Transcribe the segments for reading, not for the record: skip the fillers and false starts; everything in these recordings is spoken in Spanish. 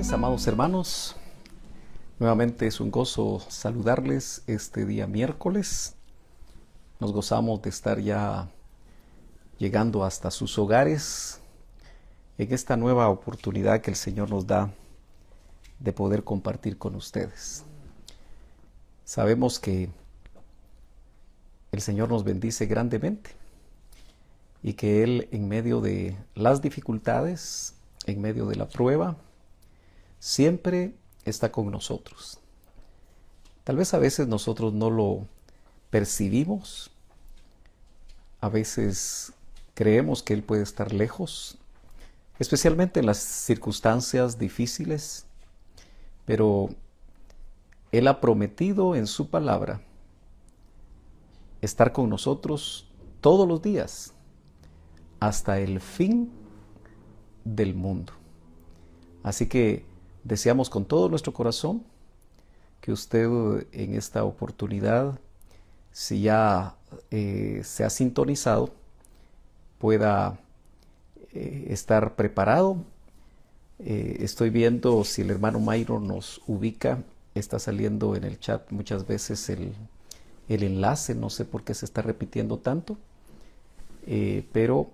noches, amados hermanos. Nuevamente es un gozo saludarles este día miércoles. Nos gozamos de estar ya llegando hasta sus hogares en esta nueva oportunidad que el Señor nos da de poder compartir con ustedes. Sabemos que el Señor nos bendice grandemente y que Él, en medio de las dificultades, en medio de la prueba, siempre está con nosotros. Tal vez a veces nosotros no lo percibimos, a veces creemos que Él puede estar lejos, especialmente en las circunstancias difíciles, pero Él ha prometido en su palabra estar con nosotros todos los días, hasta el fin del mundo. Así que deseamos con todo nuestro corazón que usted en esta oportunidad, si ya se ha sintonizado, pueda estar preparado. Estoy viendo si el hermano Mayro nos ubica, está saliendo en el chat muchas veces el enlace, no sé por qué se está repitiendo tanto, pero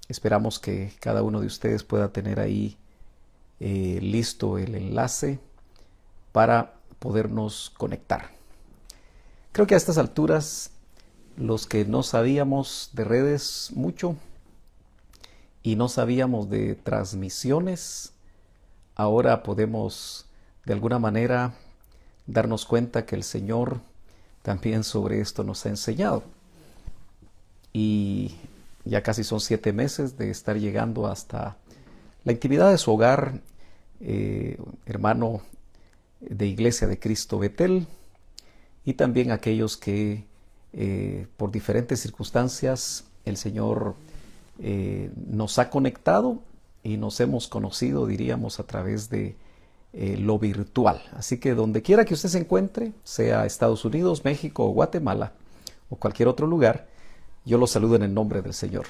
esperamos que cada uno de ustedes pueda tener ahí listo el enlace para podernos conectar. Creo que a estas alturas, los que no sabíamos de redes mucho y no sabíamos de transmisiones, ahora podemos de alguna manera darnos cuenta que el Señor también sobre esto nos ha enseñado. Y ya casi son 7 meses de estar llegando hasta la intimidad de su hogar, hermano de Iglesia de Cristo Betel, y también aquellos que por diferentes circunstancias el Señor nos ha conectado y nos hemos conocido, diríamos, a través de lo virtual. Así que donde quiera que usted se encuentre, sea Estados Unidos, México o Guatemala o cualquier otro lugar, yo los saludo en el nombre del Señor.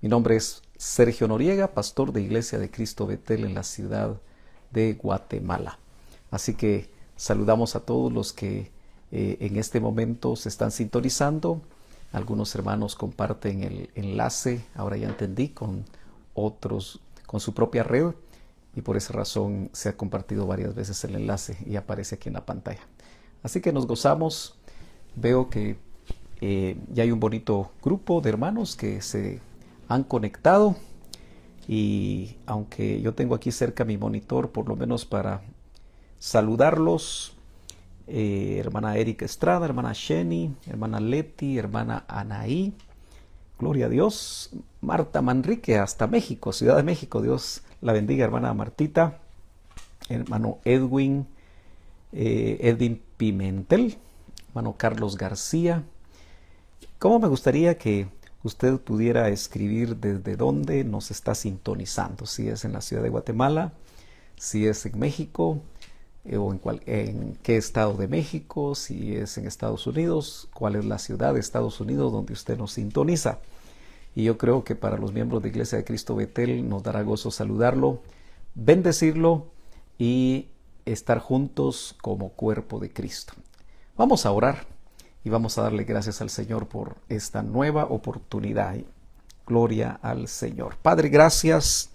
Mi nombre es Sergio Noriega, pastor de Iglesia de Cristo Betel en la ciudad de Guatemala. Así que saludamos a todos los que en este momento se están sintonizando. Algunos hermanos comparten el enlace, ahora ya entendí, con otros, con su propia red, y por esa razón se ha compartido varias veces el enlace y aparece aquí en la pantalla. Así que nos gozamos. Veo que ya hay un bonito grupo de hermanos que se han conectado, y aunque yo tengo aquí cerca mi monitor, por lo menos para saludarlos, hermana Erika Estrada, hermana Sheni, hermana Leti, hermana Anaí, gloria a Dios, Marta Manrique hasta México, Ciudad de México, Dios la bendiga, hermana Martita, hermano Edwin Pimentel, hermano Carlos García. ¿Cómo me gustaría que usted pudiera escribir desde dónde nos está sintonizando? Si es en la ciudad de Guatemala, si es en México, o en qué estado de México, si es en Estados Unidos, cuál es la ciudad de Estados Unidos donde usted nos sintoniza. Y yo creo que para los miembros de Iglesia de Cristo Betel nos dará gozo saludarlo, bendecirlo y estar juntos como cuerpo de Cristo. Vamos a orar. Y vamos a darle gracias al Señor por esta nueva oportunidad. Gloria al Señor. Padre, gracias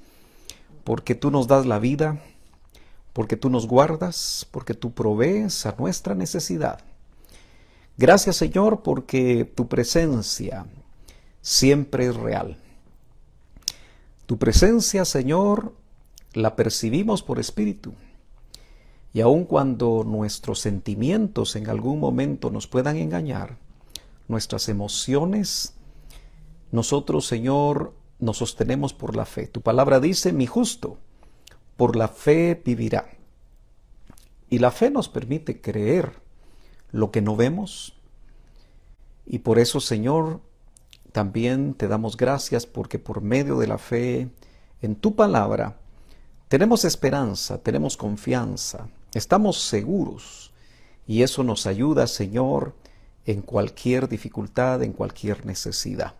porque tú nos das la vida, porque tú nos guardas, porque tú provees a nuestra necesidad. Gracias, Señor, porque tu presencia siempre es real. Tu presencia, Señor, la percibimos por espíritu. Y aun cuando nuestros sentimientos en algún momento nos puedan engañar, nuestras emociones, nosotros, Señor, nos sostenemos por la fe. Tu palabra dice, mi justo, por la fe vivirá. Y la fe nos permite creer lo que no vemos. Y por eso, Señor, también te damos gracias porque por medio de la fe en tu palabra tenemos esperanza, tenemos confianza. Estamos seguros, y eso nos ayuda, Señor, en cualquier dificultad, en cualquier necesidad.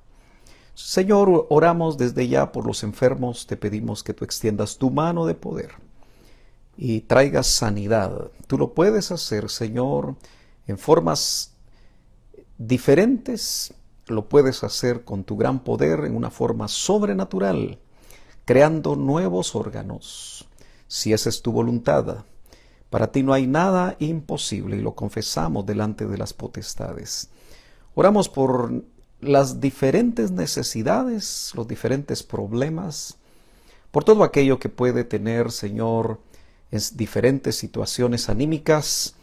Señor, oramos desde ya por los enfermos, te pedimos que tú extiendas tu mano de poder y traiga sanidad. Tú lo puedes hacer, Señor, en formas diferentes. Lo puedes hacer con tu gran poder en una forma sobrenatural, creando nuevos órganos, si esa es tu voluntad. Para ti no hay nada imposible y lo confesamos delante de las potestades. Oramos por las diferentes necesidades, los diferentes problemas, por todo aquello que puede tener, Señor, en diferentes situaciones anímicas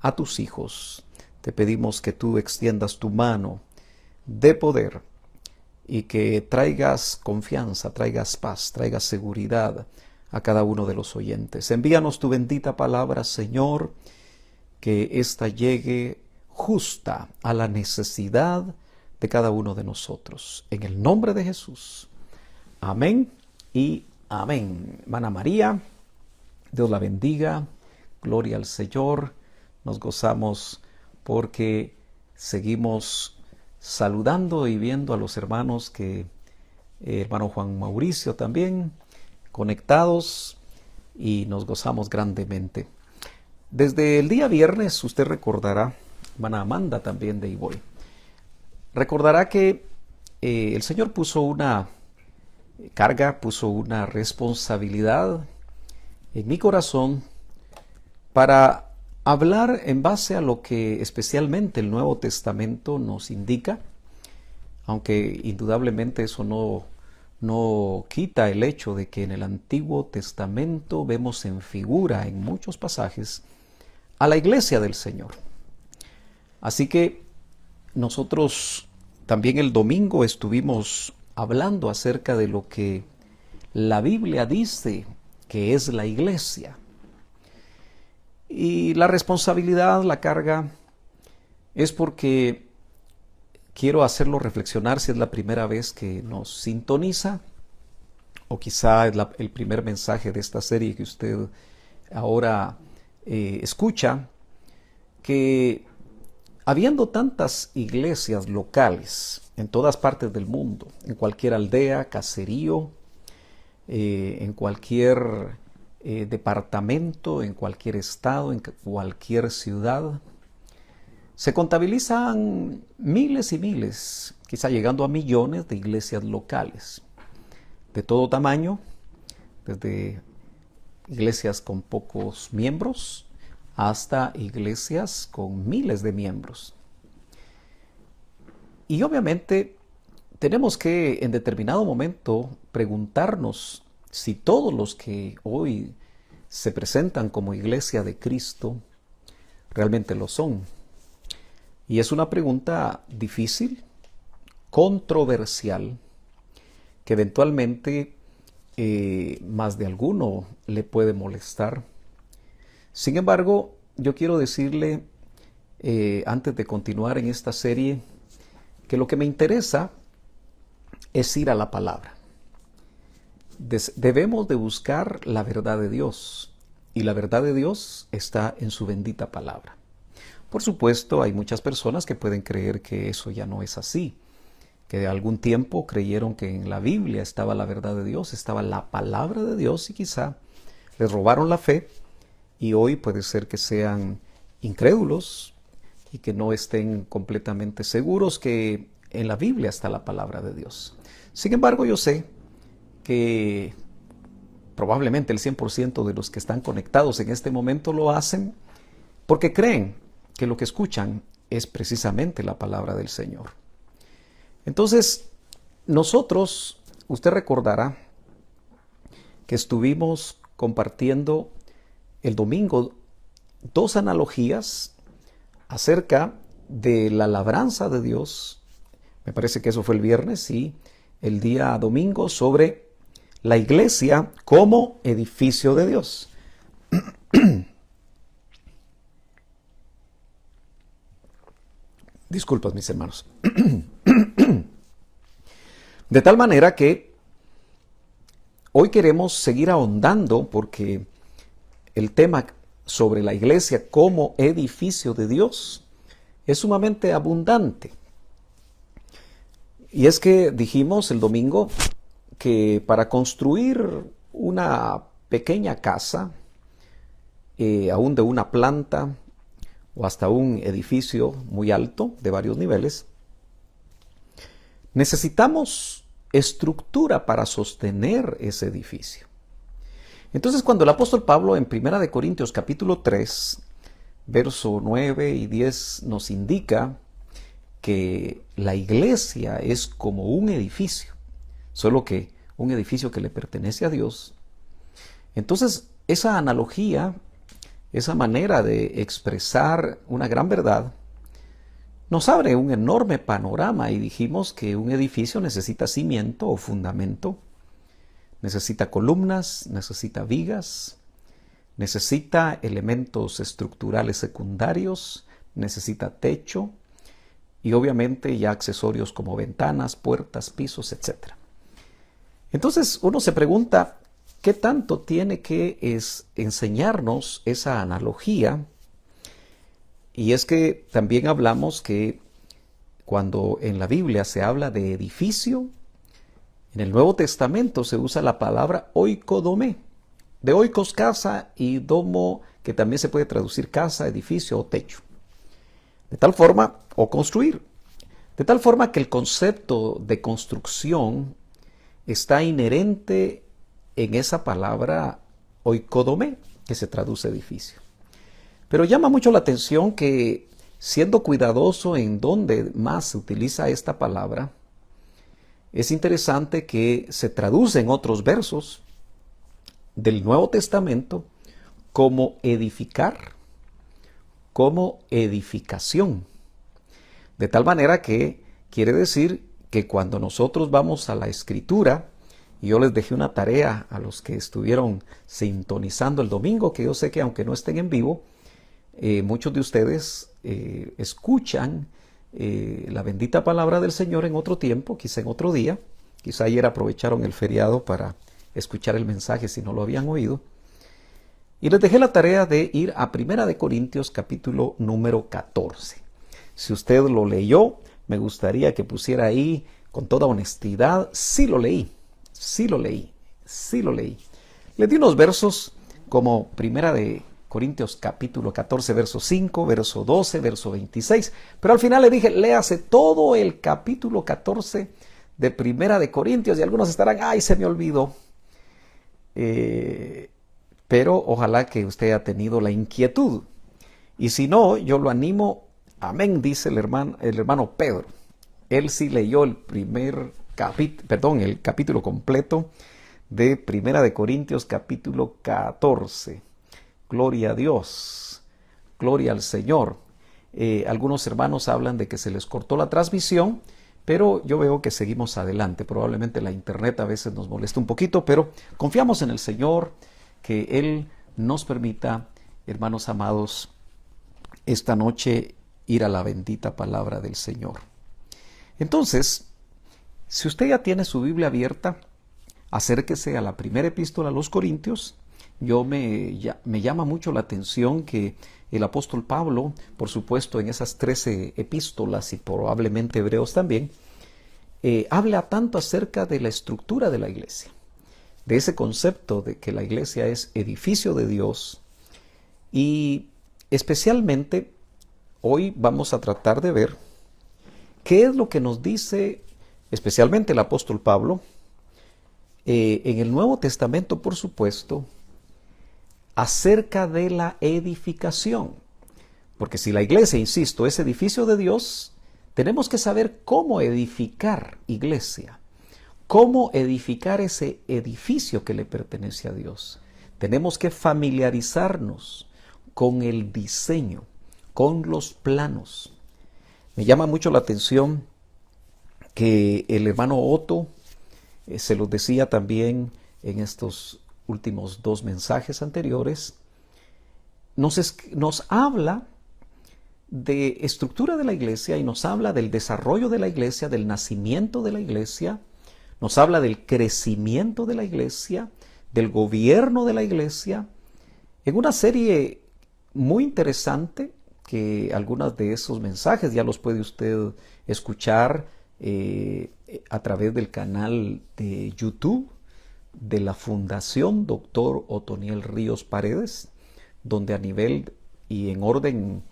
a tus hijos. Te pedimos que tú extiendas tu mano de poder y que traigas confianza, traigas paz, traigas seguridad a cada uno de los oyentes. Envíanos tu bendita palabra, Señor, que ésta llegue justa a la necesidad de cada uno de nosotros. En el nombre de Jesús. Amén y amén. Hermana María, Dios la bendiga. Gloria al Señor. Nos gozamos porque seguimos saludando y viendo a los hermanos hermano Juan Mauricio también, conectados, y nos gozamos grandemente. Desde el día viernes, usted recordará, hermana Amanda también de Iboy, recordará que el Señor puso una carga, puso una responsabilidad en mi corazón para hablar en base a lo que especialmente el Nuevo Testamento nos indica, aunque indudablemente eso no quita el hecho de que en el Antiguo Testamento vemos en figura, en muchos pasajes, a la iglesia del Señor. Así que nosotros también el domingo estuvimos hablando acerca de lo que la Biblia dice que es la iglesia. Y la responsabilidad, la carga, es porque quiero hacerlo reflexionar si es la primera vez que nos sintoniza, o quizá es el primer mensaje de esta serie que usted ahora escucha, que habiendo tantas iglesias locales en todas partes del mundo, en cualquier aldea, caserío, en cualquier departamento, en cualquier estado, en cualquier ciudad, se contabilizan miles y miles, quizá llegando a millones de iglesias locales, de todo tamaño, desde iglesias con pocos miembros hasta iglesias con miles de miembros. Y obviamente tenemos que en determinado momento preguntarnos si todos los que hoy se presentan como iglesia de Cristo realmente lo son. Y es una pregunta difícil, controversial, que eventualmente más de alguno le puede molestar. Sin embargo, yo quiero decirle, antes de continuar en esta serie, que lo que me interesa es ir a la palabra. Debemos de buscar la verdad de Dios, y la verdad de Dios está en su bendita palabra. Por supuesto, hay muchas personas que pueden creer que eso ya no es así, que de algún tiempo creyeron que en la Biblia estaba la verdad de Dios, estaba la palabra de Dios, y quizá les robaron la fe, y hoy puede ser que sean incrédulos y que no estén completamente seguros que en la Biblia está la palabra de Dios. Sin embargo, yo sé que probablemente el 100% de los que están conectados en este momento lo hacen porque creen que lo que escuchan es precisamente la palabra del Señor. Entonces, nosotros, usted recordará que estuvimos compartiendo el domingo dos analogías acerca de la labranza de Dios. Me parece que eso fue el viernes, y el día domingo sobre la iglesia como edificio de Dios. Disculpas, mis hermanos. De tal manera que hoy queremos seguir ahondando, porque el tema sobre la iglesia como edificio de Dios es sumamente abundante. Y es que dijimos el domingo que para construir una pequeña casa, aún de una planta o hasta un edificio muy alto de varios niveles, necesitamos estructura para sostener ese edificio. Entonces, cuando el apóstol Pablo en 1 Corintios capítulo 3, verso 9 y 10 nos indica que la iglesia es como un edificio, solo que un edificio que le pertenece a Dios. Entonces, esa analogía, esa manera de expresar una gran verdad, nos abre un enorme panorama y dijimos que un edificio necesita cimiento o fundamento, necesita columnas, necesita vigas, necesita elementos estructurales secundarios, necesita techo y obviamente ya accesorios como ventanas, puertas, pisos, etc. Entonces uno se pregunta, ¿qué tanto tiene que enseñarnos esa analogía? Y es que también hablamos que cuando en la Biblia se habla de edificio, en el Nuevo Testamento se usa la palabra oikodomé, de oikos casa y domo, que también se puede traducir casa, edificio o techo. De tal forma, o construir, de tal forma que el concepto de construcción está inherente en esa palabra oikodomé, que se traduce edificio. Pero llama mucho la atención que, siendo cuidadoso en dónde más se utiliza esta palabra, es interesante que se traduce en otros versos del Nuevo Testamento como edificar, como edificación. De tal manera que quiere decir que cuando nosotros vamos a la Escritura, y yo les dejé una tarea a los que estuvieron sintonizando el domingo, que yo sé que aunque no estén en vivo, muchos de ustedes escuchan la bendita palabra del Señor en otro tiempo, quizá en otro día. Quizá ayer aprovecharon el feriado para escuchar el mensaje si no lo habían oído. Y les dejé la tarea de ir a 1 Corintios capítulo número 14. Si usted lo leyó, me gustaría que pusiera ahí con toda honestidad, sí lo leí, sí lo leí, sí lo leí. Le di unos versos como 1 Corintios capítulo 14, verso 5, verso 12, verso 26. Pero al final le dije, léase todo el capítulo 14 de 1 Corintios. Y algunos estarán, ay, se me olvidó. Pero ojalá que usted haya tenido la inquietud. Y si no, yo lo animo, amén, dice el hermano Pedro. Él sí leyó el capítulo completo de 1 Corintios capítulo 14. Gloria a Dios, gloria al Señor. Algunos hermanos hablan de que se les cortó la transmisión, pero yo veo que seguimos adelante. Probablemente la internet a veces nos molesta un poquito, pero confiamos en el Señor, que Él nos permita, hermanos amados, esta noche ir a la bendita palabra del Señor. Entonces, si usted ya tiene su Biblia abierta, acérquese a la primera epístola a los Corintios. Me llama mucho la atención que el apóstol Pablo, por supuesto en esas 13 epístolas y probablemente Hebreos también, habla tanto acerca de la estructura de la iglesia, de ese concepto de que la iglesia es edificio de Dios. Y especialmente hoy vamos a tratar de ver qué es lo que nos dice especialmente el apóstol Pablo en el Nuevo Testamento, por supuesto, acerca de la edificación. Porque si la iglesia, insisto, es edificio de Dios, tenemos que saber cómo edificar iglesia, cómo edificar ese edificio que le pertenece a Dios. Tenemos que familiarizarnos con el diseño, con los planos. Me llama mucho la atención que el hermano Otto, se los decía también en estos últimos 2 mensajes anteriores, nos habla de estructura de la iglesia y nos habla del desarrollo de la iglesia, del nacimiento de la iglesia, nos habla del crecimiento de la iglesia, del gobierno de la iglesia, en una serie muy interesante que algunos de esos mensajes ya los puede usted escuchar a través del canal de YouTube de la Fundación Dr. Otoniel Ríos Paredes. donde a nivel y en orden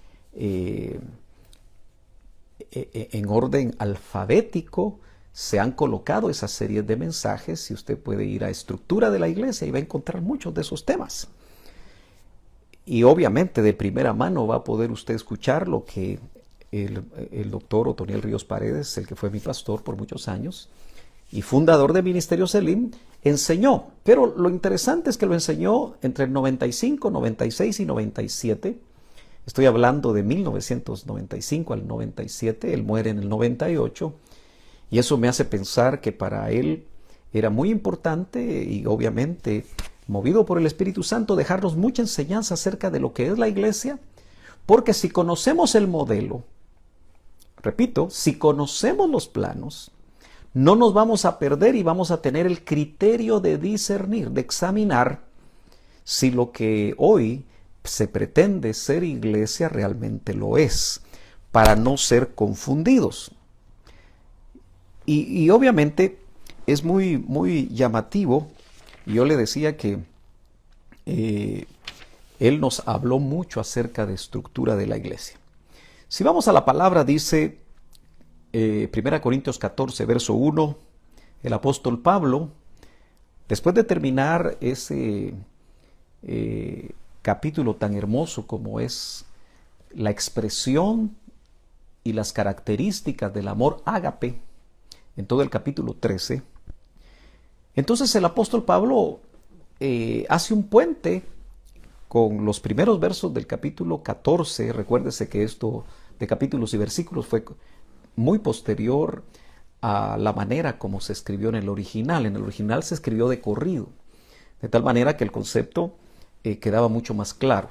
alfabético se han colocado esas series de mensajes, y usted puede ir a estructura de la iglesia y va a encontrar muchos de esos temas. Y obviamente de primera mano va a poder usted escuchar lo que el doctor Otoniel Ríos Paredes, el que fue mi pastor por muchos años y fundador de Ministerio Selim, enseñó. Pero lo interesante es que lo enseñó entre el 95, 96 y 97. Estoy hablando de 1995 al 97, él muere en el 98, y eso me hace pensar que para él era muy importante y obviamente movido por el Espíritu Santo dejarnos mucha enseñanza acerca de lo que es la iglesia, porque si conocemos el modelo, repito, si conocemos los planos, no nos vamos a perder y vamos a tener el criterio de discernir, de examinar si lo que hoy se pretende ser iglesia realmente lo es, para no ser confundidos. Y obviamente es muy llamativo. Yo le decía que él nos habló mucho acerca de estructura de la iglesia. Si vamos a la palabra, dice 1 Corintios 14, verso 1, el apóstol Pablo, después de terminar ese capítulo tan hermoso como es la expresión y las características del amor ágape, en todo el capítulo 13, entonces el apóstol Pablo hace un puente con los primeros versos del capítulo 14. Recuérdese que esto de capítulos y versículos fue muy posterior a la manera como se escribió en el original. En el original se escribió de corrido, de tal manera que el concepto quedaba mucho más claro.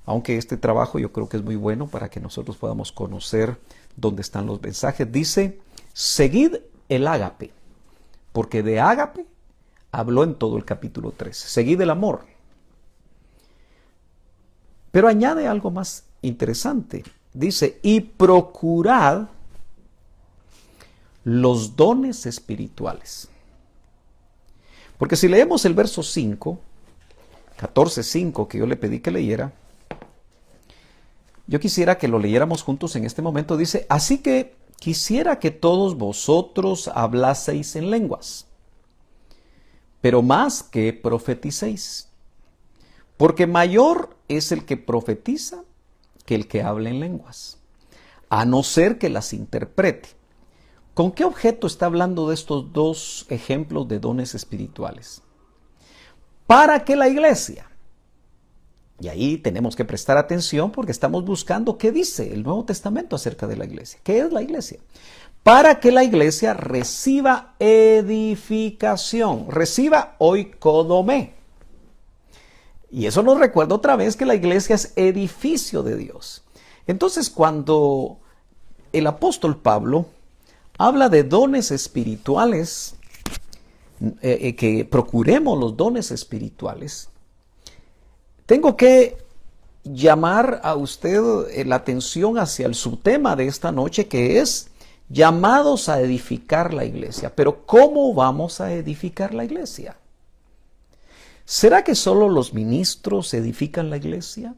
Aunque este trabajo yo creo que es muy bueno para que nosotros podamos conocer dónde están los mensajes. Dice, seguid el ágape, porque de ágape habló en todo el capítulo 13. Seguid el amor. Pero añade algo más interesante. Dice, y procurad los dones espirituales. Porque si leemos el verso 5, 14:5, que yo le pedí que leyera, yo quisiera que lo leyéramos juntos en este momento. Dice, así que quisiera que todos vosotros hablaseis en lenguas, pero más que profeticéis, porque mayor es el que profetiza que el que habla en lenguas, a no ser que las interprete. ¿Con qué objeto está hablando de estos dos ejemplos de dones espirituales? Para que la iglesia, y ahí tenemos que prestar atención porque estamos buscando qué dice el Nuevo Testamento acerca de la iglesia. ¿Qué es la iglesia? Para que la iglesia reciba edificación, reciba oikodomé. Y eso nos recuerda otra vez que la iglesia es edificio de Dios. Entonces, cuando el apóstol Pablo habla de dones espirituales, que procuremos los dones espirituales, tengo que llamar a usted la atención hacia el subtema de esta noche, que es llamados a edificar la iglesia. Pero ¿cómo vamos a edificar la iglesia? ¿Será que solo los ministros edifican la iglesia?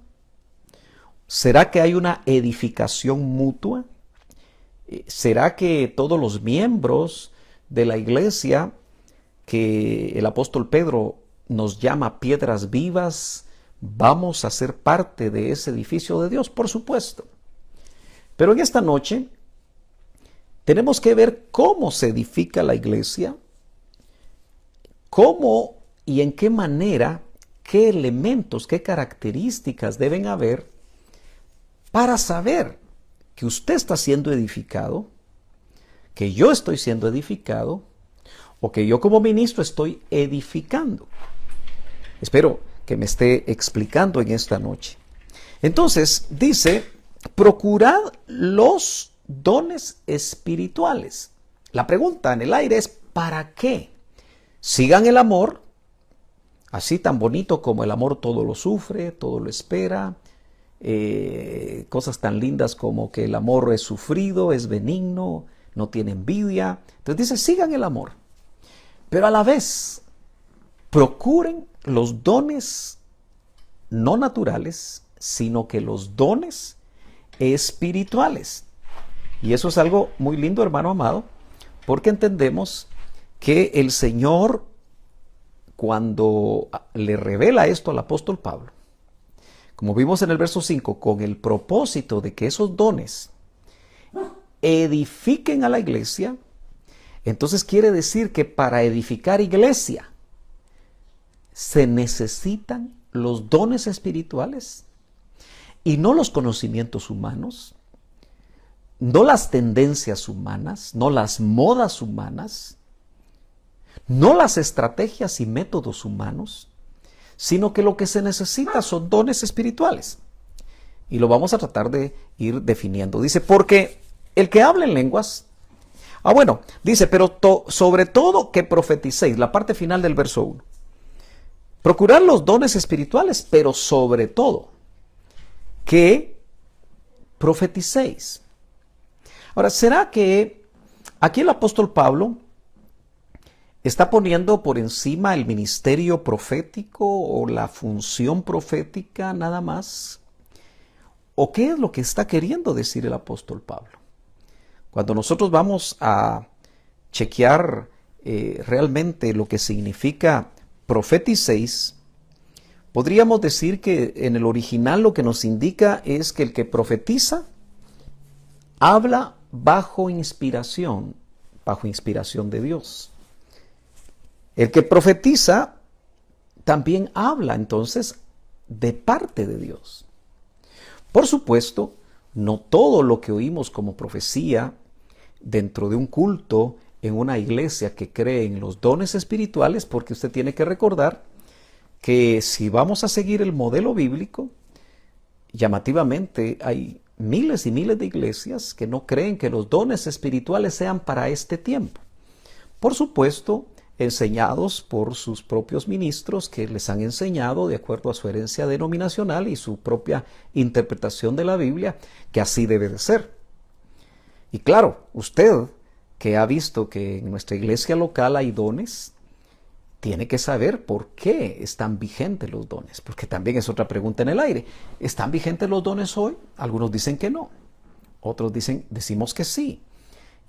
¿Será que hay una edificación mutua? ¿Será que todos los miembros de la iglesia, que el apóstol Pedro nos llama piedras vivas, vamos a ser parte de ese edificio de Dios? Por supuesto. Pero en esta noche tenemos que ver cómo se edifica la iglesia, cómo y en qué manera, qué elementos, qué características deben haber para saber que usted está siendo edificado, que yo estoy siendo edificado, o que yo como ministro estoy edificando. Espero que me esté explicando en esta noche. Entonces, dice, procurad los dones espirituales. La pregunta en el aire es, ¿para qué? Sigan el amor, así tan bonito como el amor todo lo sufre, todo lo espera, cosas tan lindas como que el amor es sufrido, es benigno, no tiene envidia. Entonces dice, sigan el amor, pero a la vez procuren los dones no naturales, sino que los dones espirituales. Y eso es algo muy lindo, hermano amado, porque entendemos que el Señor, cuando le revela esto al apóstol Pablo, como vimos en el verso 5, con el propósito de que esos dones edifiquen a la iglesia, entonces quiere decir que para edificar iglesia se necesitan los dones espirituales y no los conocimientos humanos, no las tendencias humanas, no las modas humanas, no las estrategias y métodos humanos, sino que lo que se necesita son dones espirituales. Y lo vamos a tratar de ir definiendo. Dice, porque el que habla en lenguas, dice, pero sobre todo que profeticéis, la parte final del verso 1. Procurad los dones espirituales, pero sobre todo que profeticéis. Ahora, ¿será que aquí el apóstol Pablo está poniendo por encima el ministerio profético o la función profética nada más? ¿O qué es lo que está queriendo decir el apóstol Pablo? Cuando nosotros vamos a chequear realmente lo que significa profeticéis, podríamos decir que en el original lo que nos indica es que el que profetiza habla bajo inspiración de Dios. El que profetiza también habla entonces de parte de Dios. Por supuesto, no todo lo que oímos como profecía dentro de un culto en una iglesia que cree en los dones espirituales, porque usted tiene que recordar que si vamos a seguir el modelo bíblico, llamativamente hay miles y miles de iglesias que no creen que los dones espirituales sean para este tiempo. Por supuesto, enseñados por sus propios ministros que les han enseñado de acuerdo a su herencia denominacional y su propia interpretación de la Biblia, que así debe de ser. Y claro, usted que ha visto que en nuestra iglesia local hay dones, tiene que saber por qué están vigentes los dones, porque también es otra pregunta en el aire. ¿Están vigentes los dones hoy? Algunos dicen que no, otros decimos que sí.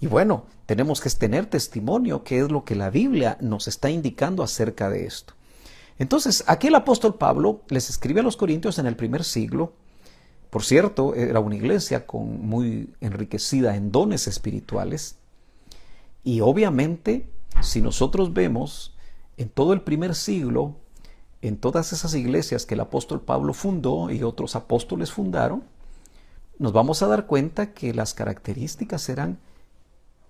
Y bueno, tenemos que tener testimonio, que es lo que la Biblia nos está indicando acerca de esto. Entonces, aquí el apóstol Pablo les escribe a los Corintios en el primer siglo. Por cierto, era una iglesia muy enriquecida en dones espirituales. Y obviamente, si nosotros vemos en todo el primer siglo, en todas esas iglesias que el apóstol Pablo fundó y otros apóstoles fundaron, nos vamos a dar cuenta que las características eran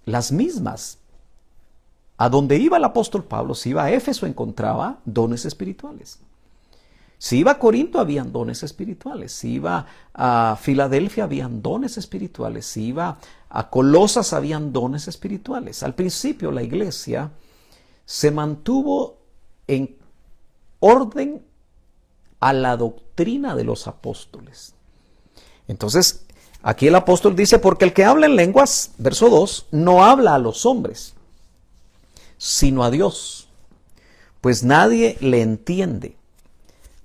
las mismas. A donde iba el apóstol Pablo, si iba a Éfeso encontraba dones espirituales. Si iba a Corinto habían dones espirituales. Si iba a Filadelfia habían dones espirituales. Si iba a Colosas habían dones espirituales. Al principio la iglesia se mantuvo en orden a la doctrina de los apóstoles. Entonces, aquí el apóstol dice, porque el que habla en lenguas, verso 2, no habla a los hombres, sino a Dios, pues nadie le entiende,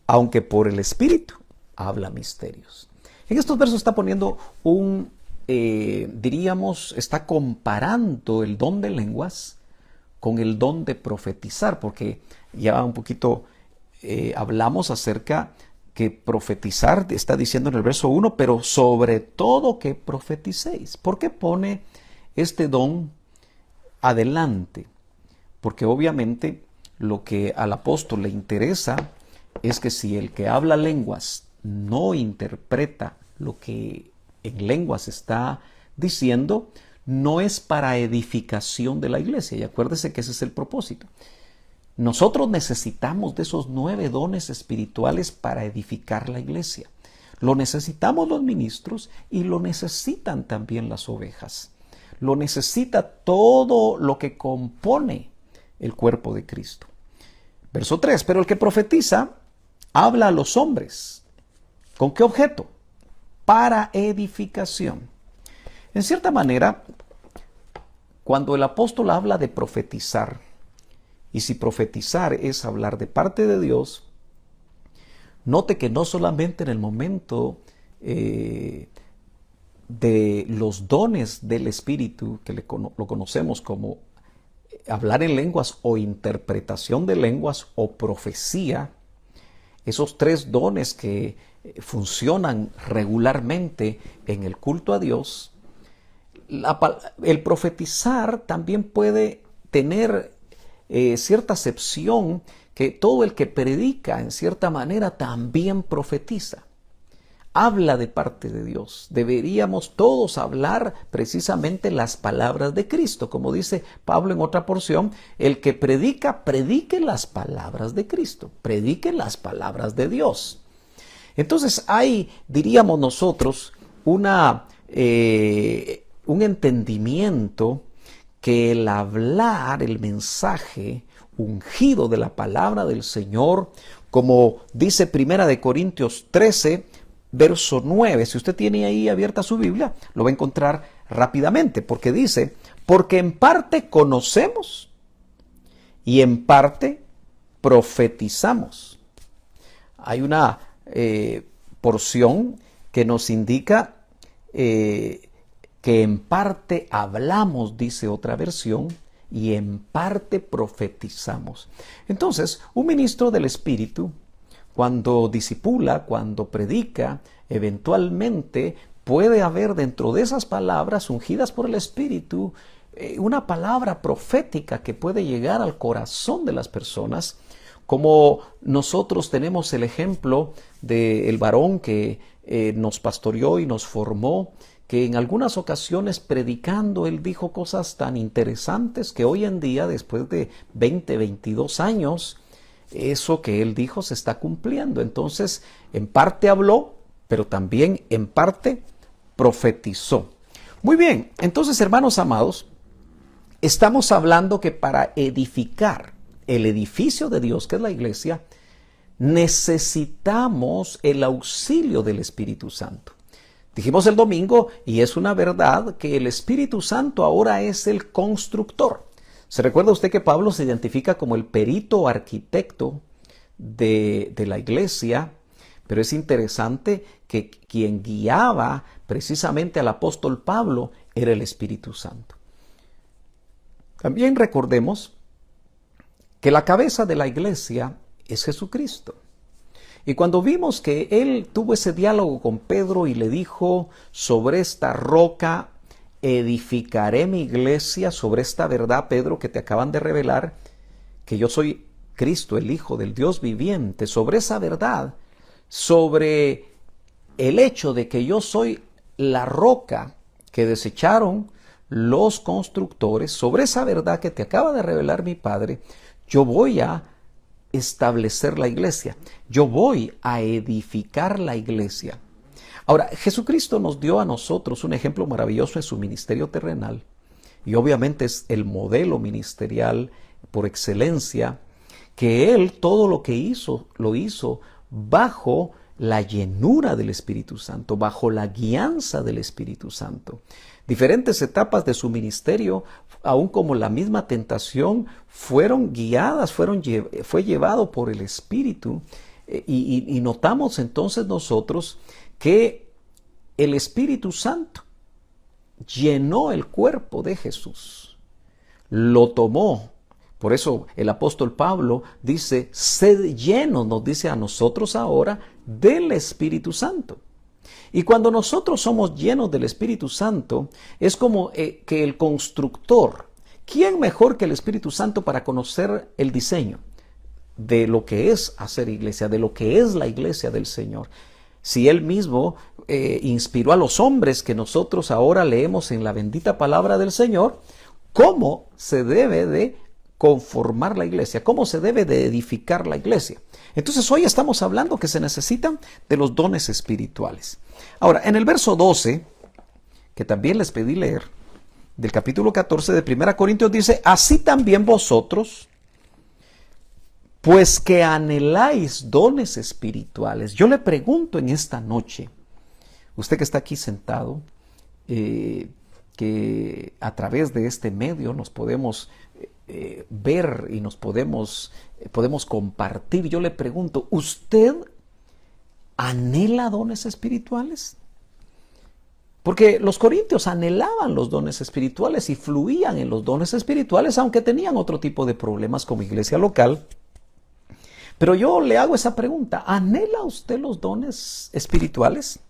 aunque por el Espíritu habla misterios. En estos versos está poniendo está comparando el don de lenguas con el don de profetizar, porque ya un poquito hablamos acerca que profetizar, está diciendo en el verso 1, pero sobre todo que profeticéis. ¿Por qué pone este don adelante? Porque obviamente lo que al apóstol le interesa es que si el que habla lenguas no interpreta lo que en lenguas está diciendo, no es para edificación de la iglesia. Y acuérdese que ese es el propósito. Nosotros necesitamos de esos 9 dones espirituales para edificar la iglesia. Lo necesitamos los ministros y lo necesitan también las ovejas. Lo necesita todo lo que compone el cuerpo de Cristo. Verso 3, pero el que profetiza habla a los hombres. ¿Con qué objeto? Para edificación. En cierta manera, cuando el apóstol habla de profetizar, y si profetizar es hablar de parte de Dios, Note que no solamente en el momento de los dones del Espíritu, que lo conocemos como hablar en lenguas o interpretación de lenguas o profecía, esos tres dones que funcionan regularmente en el culto a Dios, el profetizar también puede tener cierta acepción que todo el que predica en cierta manera también profetiza. Habla de parte de Dios. Deberíamos todos hablar precisamente las palabras de Cristo. Como dice Pablo en otra porción, el que predica, predique las palabras de Cristo. Predique las palabras de Dios. Entonces hay, diríamos nosotros, un entendimiento que el hablar, el mensaje ungido de la palabra del Señor, como dice Primera de Corintios 13, verso 9, si usted tiene ahí abierta su Biblia, lo va a encontrar rápidamente, porque dice, porque en parte conocemos y en parte profetizamos. Hay una porción que nos indica que en parte hablamos, dice otra versión, y en parte profetizamos. Entonces, un ministro del Espíritu, cuando discipula, cuando predica, eventualmente puede haber dentro de esas palabras ungidas por el Espíritu una palabra profética que puede llegar al corazón de las personas, como nosotros tenemos el ejemplo del varón que nos pastoreó y nos formó, que en algunas ocasiones predicando él dijo cosas tan interesantes que hoy en día, después de 20, 22 años, eso que él dijo se está cumpliendo. Entonces, en parte habló, pero también en parte profetizó. Muy bien, entonces, hermanos amados, estamos hablando que para edificar el edificio de Dios, que es la iglesia, necesitamos el auxilio del Espíritu Santo. Dijimos el domingo, y es una verdad, que el Espíritu Santo ahora es el constructor. ¿Se recuerda usted que Pablo se identifica como el perito arquitecto de la iglesia? Pero es interesante que quien guiaba precisamente al apóstol Pablo era el Espíritu Santo. También recordemos que la cabeza de la iglesia es Jesucristo. Y cuando vimos que él tuvo ese diálogo con Pedro y le dijo, sobre esta roca edificaré mi iglesia, sobre esta verdad, Pedro, que te acaban de revelar, que yo soy Cristo, el Hijo del Dios viviente, sobre esa verdad, sobre el hecho de que yo soy la roca que desecharon los constructores, sobre esa verdad que te acaba de revelar mi Padre, yo voy a establecer la iglesia. Yo voy a edificar la iglesia. Ahora, Jesucristo nos dio a nosotros un ejemplo maravilloso en su ministerio terrenal y obviamente es el modelo ministerial por excelencia, que Él todo lo que hizo, lo hizo bajo la llenura del Espíritu Santo, bajo la guianza del Espíritu Santo. Diferentes etapas de su ministerio, aun como la misma tentación, fueron guiadas, fue llevado por el Espíritu. Y notamos entonces nosotros que el Espíritu Santo llenó el cuerpo de Jesús, lo tomó. Por eso el apóstol Pablo dice, sed llenos, nos dice a nosotros ahora, del Espíritu Santo. Y cuando nosotros somos llenos del Espíritu Santo, es como que el constructor, ¿quién mejor que el Espíritu Santo para conocer el diseño de lo que es hacer iglesia, de lo que es la iglesia del Señor? Si Él mismo inspiró a los hombres que nosotros ahora leemos en la bendita palabra del Señor, ¿cómo se debe de conformar la iglesia? ¿Cómo se debe de edificar la iglesia? Entonces hoy estamos hablando que se necesitan de los dones espirituales. Ahora, en el verso 12, que también les pedí leer, del capítulo 14 de 1 Corintios dice, así también vosotros, pues que anheláis dones espirituales. Yo le pregunto en esta noche, usted que está aquí sentado, que a través de este medio nos podemos ver y nos podemos compartir. Yo le pregunto, ¿usted anhela dones espirituales? Porque los corintios anhelaban los dones espirituales y fluían en los dones espirituales, aunque tenían otro tipo de problemas como iglesia local. Pero yo le hago esa pregunta: ¿anhela usted los dones espirituales?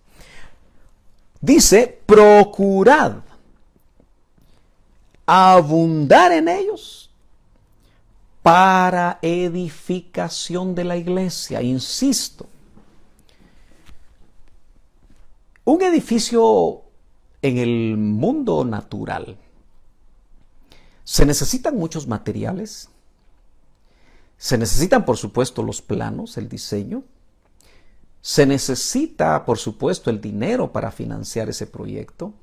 Dice, procurad abundar en ellos para edificación de la iglesia. Insisto, un edificio en el mundo natural, se necesitan muchos materiales, se necesitan por supuesto los planos, el diseño, se necesita por supuesto el dinero para financiar ese proyecto,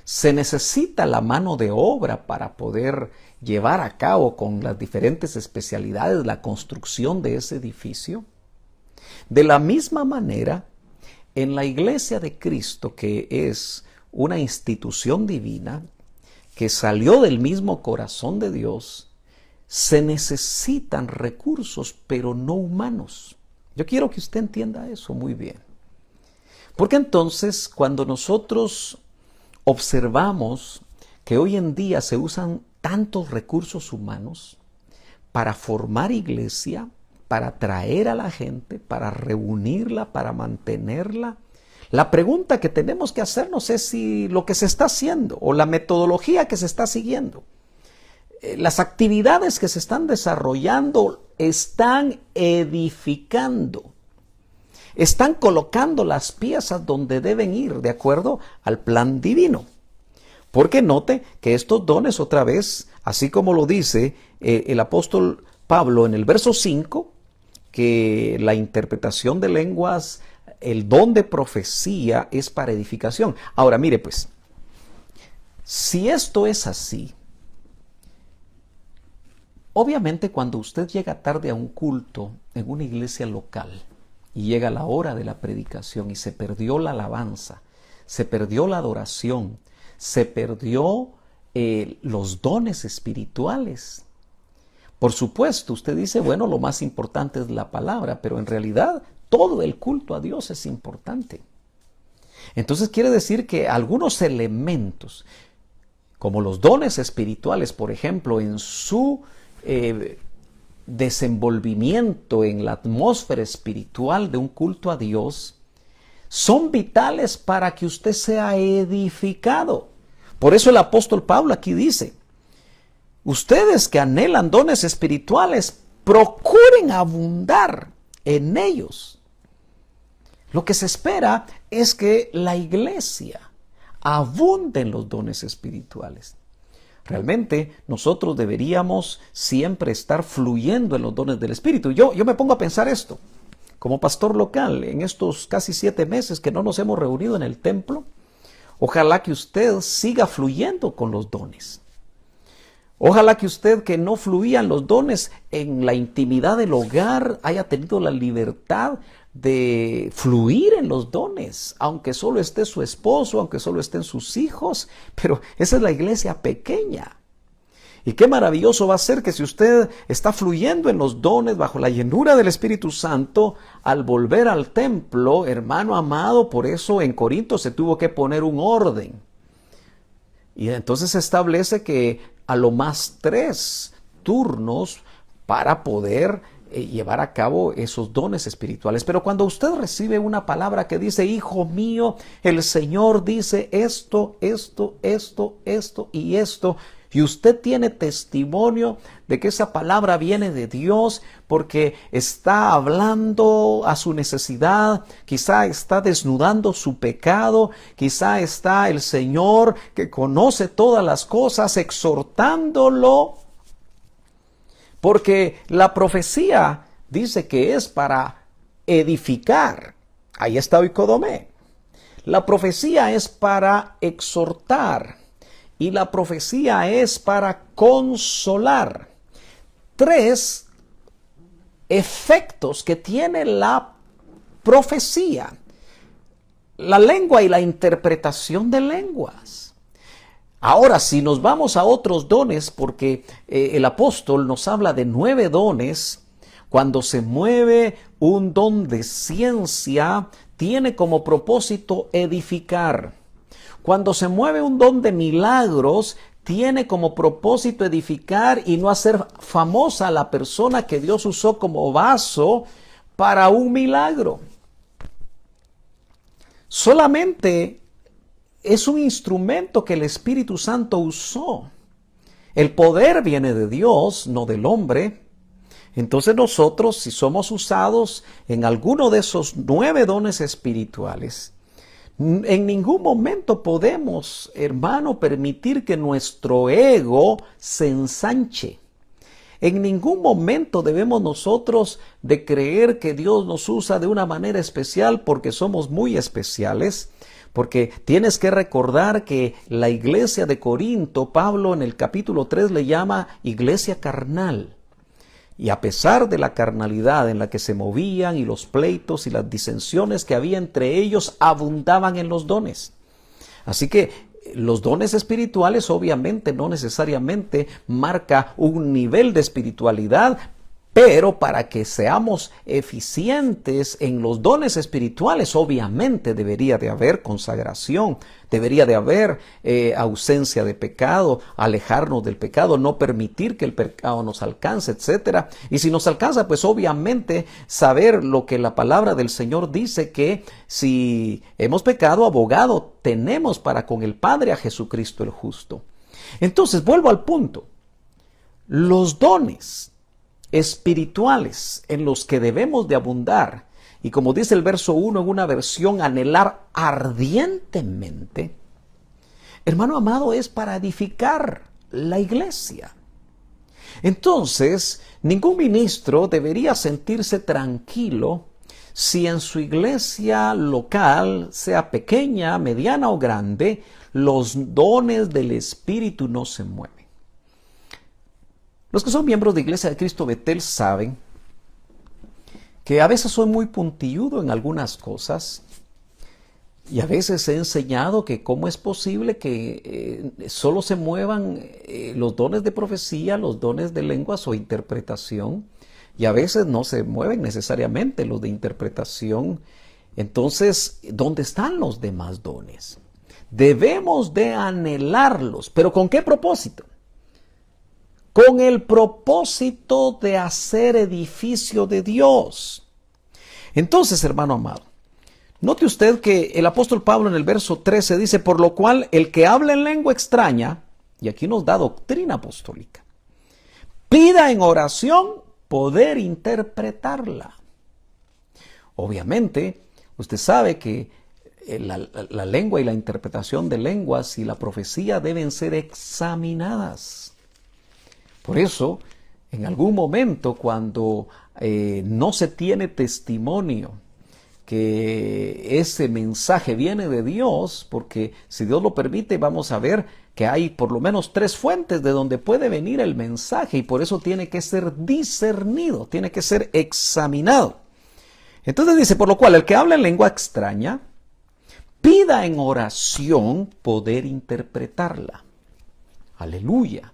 se necesita la mano de obra para poder llevar a cabo con las diferentes especialidades la construcción de ese edificio. De la misma manera, en la Iglesia de Cristo, que es una institución divina que salió del mismo corazón de Dios, se necesitan recursos, pero no humanos. Yo quiero que usted entienda eso muy bien. Porque entonces, cuando nosotros observamos que hoy en día se usan tantos recursos humanos para formar iglesia, para atraer a la gente, para reunirla, para mantenerla, la pregunta que tenemos que hacernos es si lo que se está haciendo o la metodología que se está siguiendo, las actividades que se están desarrollando, están edificando, están colocando las piezas donde deben ir de acuerdo al plan divino. Porque note que estos dones, otra vez, así como lo dice el apóstol Pablo en el verso 5, que la interpretación de lenguas, el don de profecía es para edificación. Ahora, mire pues, si esto es así, obviamente cuando usted llega tarde a un culto en una iglesia local y llega la hora de la predicación y se perdió la alabanza, se perdió la adoración, se perdió los dones espirituales. Por supuesto, usted dice, bueno, lo más importante es la palabra, pero en realidad todo el culto a Dios es importante. Entonces quiere decir que algunos elementos, como los dones espirituales, por ejemplo, en su desenvolvimiento en la atmósfera espiritual de un culto a Dios, son vitales para que usted sea edificado. Por eso el apóstol Pablo aquí dice, ustedes que anhelan dones espirituales, procuren abundar en ellos. Lo que se espera es que la iglesia abunde en los dones espirituales. Realmente nosotros deberíamos siempre estar fluyendo en los dones del Espíritu. Yo me pongo a pensar esto. Como pastor local, en estos casi 7 meses que no nos hemos reunido en el templo, ojalá que usted siga fluyendo con los dones. Ojalá que usted, que no fluían los dones en la intimidad del hogar, haya tenido la libertad de fluir en los dones, aunque solo esté su esposo, aunque solo estén sus hijos, pero esa es la iglesia pequeña. Y qué maravilloso va a ser que si usted está fluyendo en los dones bajo la llenura del Espíritu Santo, al volver al templo, hermano amado, por eso en Corinto se tuvo que poner un orden. Y entonces se establece que a lo más 3 turnos para poder llevar a cabo esos dones espirituales. Pero cuando usted recibe una palabra que dice, hijo mío, el Señor dice esto, esto, esto, esto y esto, y usted tiene testimonio de que esa palabra viene de Dios porque está hablando a su necesidad, quizá está desnudando su pecado, quizá está el Señor que conoce todas las cosas exhortándolo, porque la profecía dice que es para edificar. Ahí está Oikodomé. La profecía es para exhortar. Y la profecía es para consolar. 3 efectos que tiene la profecía. La lengua y la interpretación de lenguas. Ahora, si nos vamos a otros dones, porque el apóstol nos habla de 9 dones, cuando se mueve un don de ciencia tiene como propósito edificar. Cuando se mueve un don de milagros, tiene como propósito edificar y no hacer famosa a la persona que Dios usó como vaso para un milagro. Solamente es un instrumento que el Espíritu Santo usó. El poder viene de Dios, no del hombre. Entonces nosotros, si somos usados en alguno de esos 9 dones espirituales, en ningún momento podemos, hermano, permitir que nuestro ego se ensanche. En ningún momento debemos nosotros de creer que Dios nos usa de una manera especial porque somos muy especiales. Porque tienes que recordar que la iglesia de Corinto, Pablo en el capítulo 3 le llama iglesia carnal. Y a pesar de la carnalidad en la que se movían y los pleitos y las disensiones que había entre ellos, abundaban en los dones. Así que los dones espirituales obviamente no necesariamente marca un nivel de espiritualidad, pero para que seamos eficientes en los dones espirituales, obviamente debería de haber consagración, debería de haber ausencia de pecado, alejarnos del pecado, no permitir que el pecado nos alcance, etc. Y si nos alcanza, pues obviamente saber lo que la palabra del Señor dice, que si hemos pecado, abogado tenemos para con el Padre a Jesucristo el justo. Entonces, vuelvo al punto. Los dones espirituales en los que debemos de abundar, y como dice el verso 1 en una versión, anhelar ardientemente, hermano amado, es para edificar la iglesia. Entonces, ningún ministro debería sentirse tranquilo si en su iglesia local, sea pequeña, mediana o grande, los dones del Espíritu no se mueven. Los que son miembros de Iglesia de Cristo Betel saben que a veces soy muy puntilludo en algunas cosas y a veces he enseñado que cómo es posible que solo se muevan los dones de profecía, los dones de lenguas o interpretación, y a veces no se mueven necesariamente los de interpretación. Entonces, ¿dónde están los demás dones? Debemos de anhelarlos, pero ¿con qué propósito? Con el propósito de hacer edificio de Dios. Entonces, hermano amado, note usted que el apóstol Pablo en el verso 13 dice, por lo cual el que habla en lengua extraña, y aquí nos da doctrina apostólica, pida en oración poder interpretarla. Obviamente, usted sabe que la lengua y la interpretación de lenguas y la profecía deben ser examinadas. Por eso, en algún momento cuando no se tiene testimonio que ese mensaje viene de Dios, porque si Dios lo permite vamos a ver que hay por lo menos 3 fuentes de donde puede venir el mensaje, y por eso tiene que ser discernido, tiene que ser examinado. Entonces dice, por lo cual el que habla en lengua extraña, pida en oración poder interpretarla. Aleluya.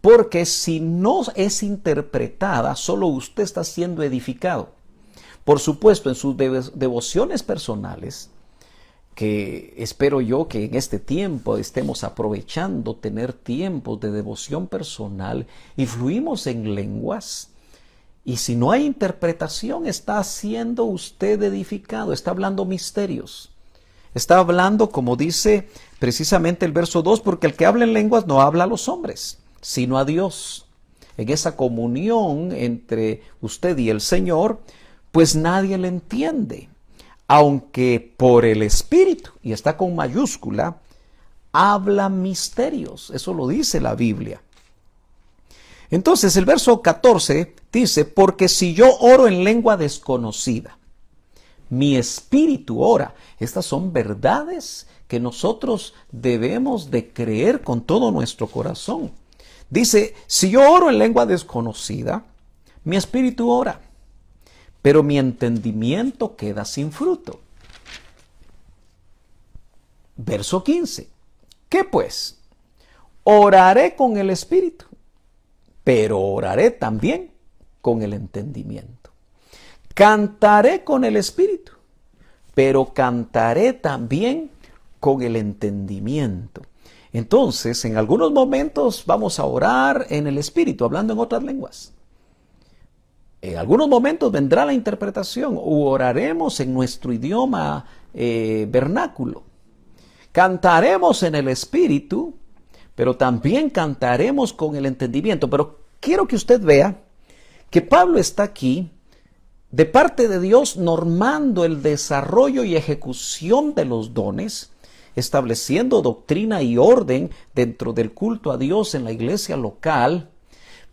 Porque si no es interpretada, solo usted está siendo edificado. Por supuesto, en sus devociones personales, que espero yo que en este tiempo estemos aprovechando tener tiempos de devoción personal y fluimos en lenguas. Y si no hay interpretación, está siendo usted edificado, está hablando misterios. Está hablando, como dice precisamente el verso 2, porque el que habla en lenguas no habla a los hombres, sino a Dios. En esa comunión entre usted y el Señor, pues nadie le entiende, aunque por el Espíritu, y está con mayúscula, habla misterios. Eso lo dice la Biblia. Entonces el verso 14 dice, porque si yo oro en lengua desconocida, mi espíritu ora. Estas son verdades que nosotros debemos de creer con todo nuestro corazón. Dice, si yo oro en lengua desconocida, mi espíritu ora, pero mi entendimiento queda sin fruto. Verso 15. ¿Qué pues? Oraré con el espíritu, pero oraré también con el entendimiento. Cantaré con el Espíritu, pero cantaré también con el entendimiento. Entonces, en algunos momentos vamos a orar en el Espíritu, hablando en otras lenguas. En algunos momentos vendrá la interpretación, o oraremos en nuestro idioma vernáculo. Cantaremos en el Espíritu, pero también cantaremos con el entendimiento. Pero quiero que usted vea que Pablo está aquí, de parte de Dios, normando el desarrollo y ejecución de los dones, estableciendo doctrina y orden dentro del culto a Dios en la iglesia local,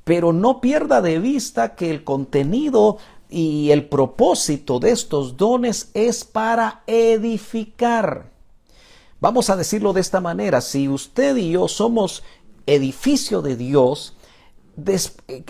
pero no pierda de vista que el contenido y el propósito de estos dones es para edificar. Vamos a decirlo de esta manera: si usted y yo somos edificio de Dios,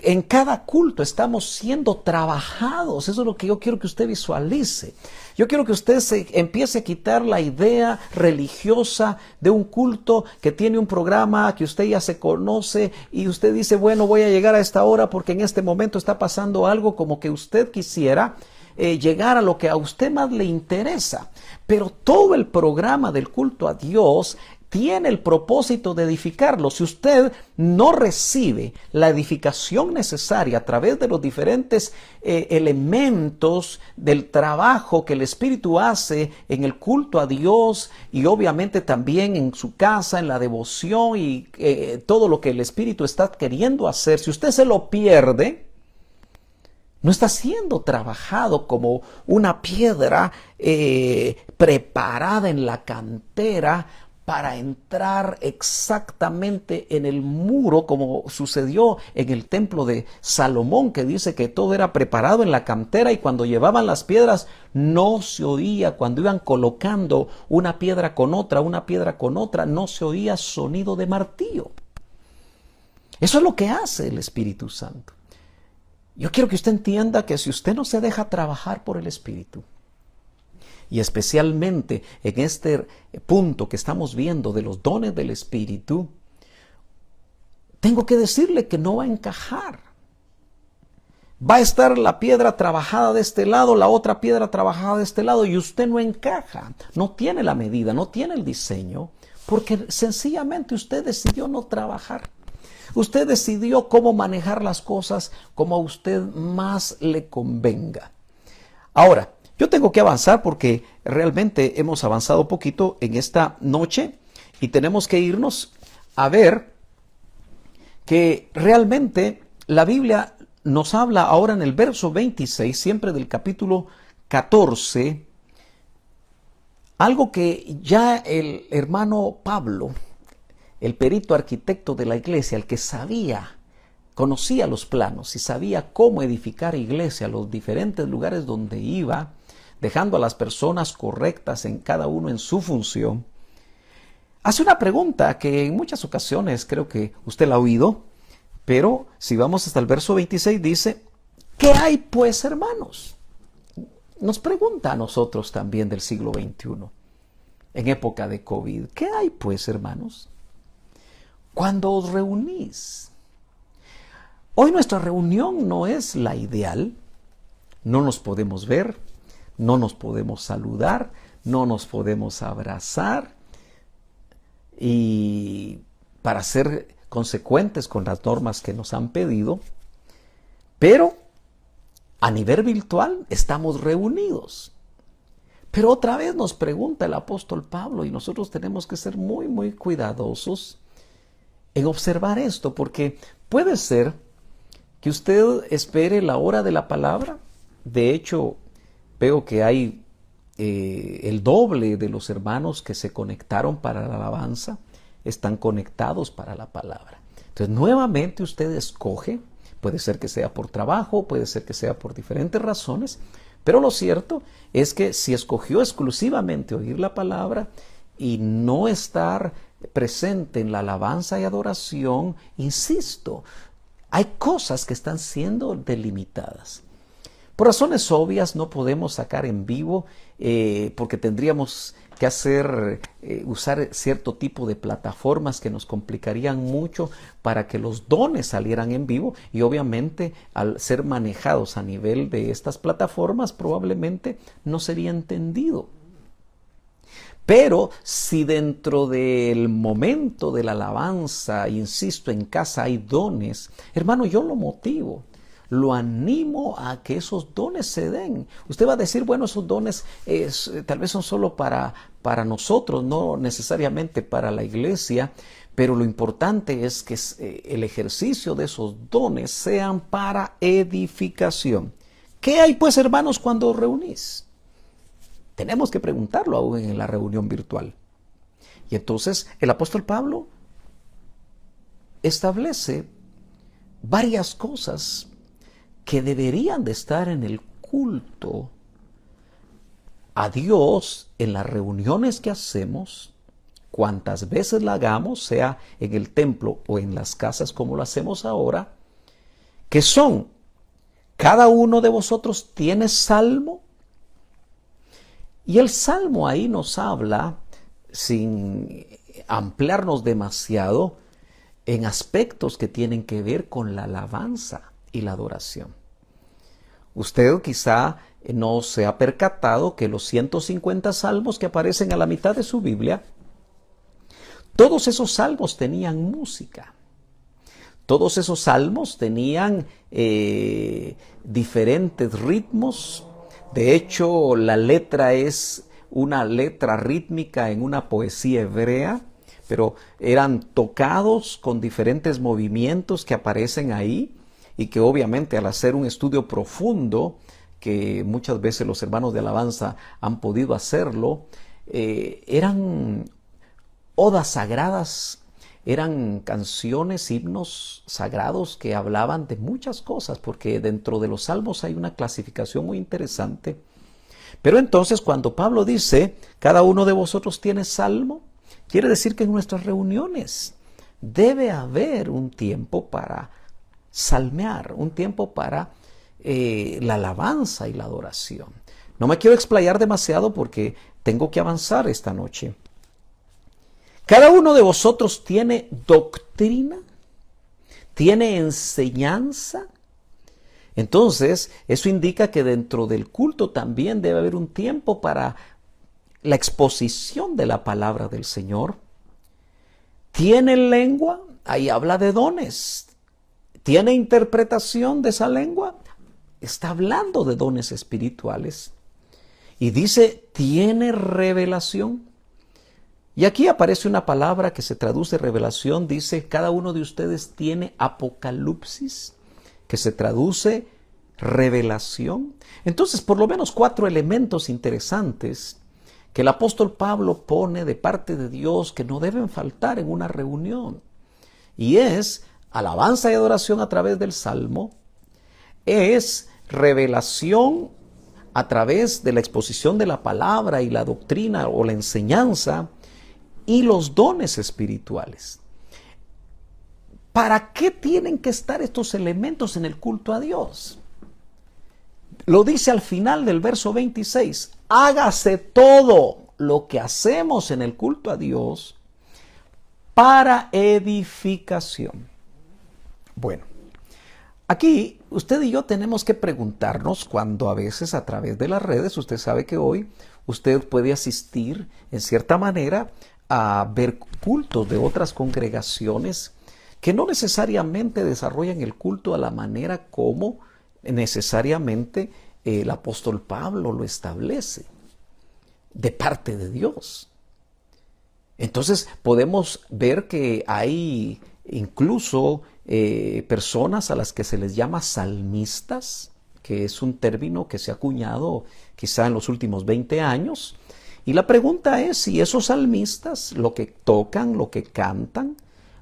en cada culto estamos siendo trabajados. Eso es lo que yo quiero que usted visualice. Yo quiero que usted se empiece a quitar la idea religiosa de un culto que tiene un programa que usted ya se conoce y usted dice, bueno, voy a llegar a esta hora porque en este momento está pasando algo, como que usted quisiera llegar a lo que a usted más le interesa. Pero todo el programa del culto a Dios tiene el propósito de edificarlo. Si usted no recibe la edificación necesaria a través de los diferentes elementos del trabajo que el Espíritu hace en el culto a Dios y obviamente también en su casa, en la devoción y todo lo que el Espíritu está queriendo hacer, si usted se lo pierde, no está siendo trabajado como una piedra preparada en la cantera para entrar exactamente en el muro, como sucedió en el templo de Salomón, que dice que todo era preparado en la cantera y cuando llevaban las piedras no se oía, cuando iban colocando una piedra con otra, no se oía sonido de martillo. Eso es lo que hace el Espíritu Santo. Yo quiero que usted entienda que si usted no se deja trabajar por el Espíritu, y especialmente en este punto que estamos viendo de los dones del Espíritu, tengo que decirle que no va a encajar. Va a estar la piedra trabajada de este lado, la otra piedra trabajada de este lado, y usted no encaja, no tiene la medida, no tiene el diseño, porque sencillamente usted decidió no trabajar. Usted decidió cómo manejar las cosas como a usted más le convenga. Ahora, yo tengo que avanzar porque realmente hemos avanzado poquito en esta noche y tenemos que irnos a ver que realmente la Biblia nos habla ahora en el verso 26, siempre del capítulo 14, algo que ya el hermano Pablo, el perito arquitecto de la iglesia, el que conocía los planos y sabía cómo edificar iglesia, los diferentes lugares donde iba, dejando a las personas correctas en cada uno en su función, hace una pregunta que en muchas ocasiones creo que usted la ha oído, pero si vamos hasta el verso 26 dice, ¿qué hay pues, hermanos? Nos pregunta a nosotros también del siglo XXI, en época de COVID, ¿qué hay pues, hermanos? Cuando os reunís. Hoy nuestra reunión no es la ideal, no nos podemos ver, no nos podemos saludar, no nos podemos abrazar y para ser consecuentes con las normas que nos han pedido, pero a nivel virtual estamos reunidos. Pero otra vez nos pregunta el apóstol Pablo y nosotros tenemos que ser muy, muy cuidadosos en observar esto, porque puede ser que usted espere la hora de la palabra. De hecho, veo que hay el doble de los hermanos que se conectaron para la alabanza, están conectados para la palabra. Entonces, nuevamente usted escoge, puede ser que sea por trabajo, puede ser que sea por diferentes razones, pero lo cierto es que si escogió exclusivamente oír la palabra y no estar presente en la alabanza y adoración, insisto, hay cosas que están siendo delimitadas. Por razones obvias no podemos sacar en vivo porque tendríamos que usar cierto tipo de plataformas que nos complicarían mucho para que los dones salieran en vivo, y obviamente al ser manejados a nivel de estas plataformas probablemente no sería entendido. Pero si dentro del momento de la alabanza, insisto, en casa hay dones, hermano, yo lo motivo, lo animo a que esos dones se den. Usted va a decir, bueno, esos dones tal vez son solo para nosotros, no necesariamente para la iglesia, pero lo importante es que el ejercicio de esos dones sean para edificación. ¿Qué hay pues, hermanos, cuando os reunís? Tenemos que preguntarlo aún en la reunión virtual. Y entonces el apóstol Pablo establece varias cosas que deberían de estar en el culto a Dios, en las reuniones que hacemos, cuantas veces la hagamos, sea en el templo o en las casas como lo hacemos ahora, que son: cada uno de vosotros tiene salmo. Y el salmo ahí nos habla, sin ampliarnos demasiado, en aspectos que tienen que ver con la alabanza y la adoración. Usted quizá no se ha percatado que los 150 salmos que aparecen a la mitad de su Biblia, todos esos salmos tenían música. Todos esos salmos tenían diferentes ritmos. De hecho, la letra es una letra rítmica en una poesía hebrea, pero eran tocados con diferentes movimientos que aparecen ahí, y que obviamente al hacer un estudio profundo, que muchas veces los hermanos de alabanza han podido hacerlo, eran odas sagradas, eran canciones, himnos sagrados que hablaban de muchas cosas, porque dentro de los salmos hay una clasificación muy interesante. Pero entonces, cuando Pablo dice, cada uno de vosotros tiene salmo, quiere decir que en nuestras reuniones debe haber un tiempo para salmear, un tiempo para la alabanza y la adoración. No me quiero explayar demasiado porque tengo que avanzar esta noche. Cada uno de vosotros tiene doctrina, tiene enseñanza. Entonces, eso indica que dentro del culto también debe haber un tiempo para la exposición de la palabra del Señor. Tiene lengua, ahí habla de dones. Tiene interpretación de esa lengua, está hablando de dones espirituales. Y dice, tiene revelación. Y aquí aparece una palabra que se traduce revelación, dice, cada uno de ustedes tiene apocalipsis, que se traduce revelación. Entonces, por lo menos 4 elementos interesantes que el apóstol Pablo pone de parte de Dios que no deben faltar en una reunión. Y es alabanza y adoración a través del salmo, es revelación a través de la exposición de la palabra y la doctrina o la enseñanza, y los dones espirituales. ¿Para qué tienen que estar estos elementos en el culto a Dios? Lo dice al final del verso 26. Hágase todo lo que hacemos en el culto a Dios para edificación. Bueno, aquí usted y yo tenemos que preguntarnos, cuando a veces a través de las redes, usted sabe que hoy usted puede asistir en cierta manera a ver cultos de otras congregaciones que no necesariamente desarrollan el culto a la manera como necesariamente el apóstol Pablo lo establece de parte de Dios. Entonces podemos ver que hay incluso personas a las que se les llama salmistas, que es un término que se ha acuñado quizá en los últimos 20 años. Y la pregunta es si esos salmistas, lo que tocan, lo que cantan,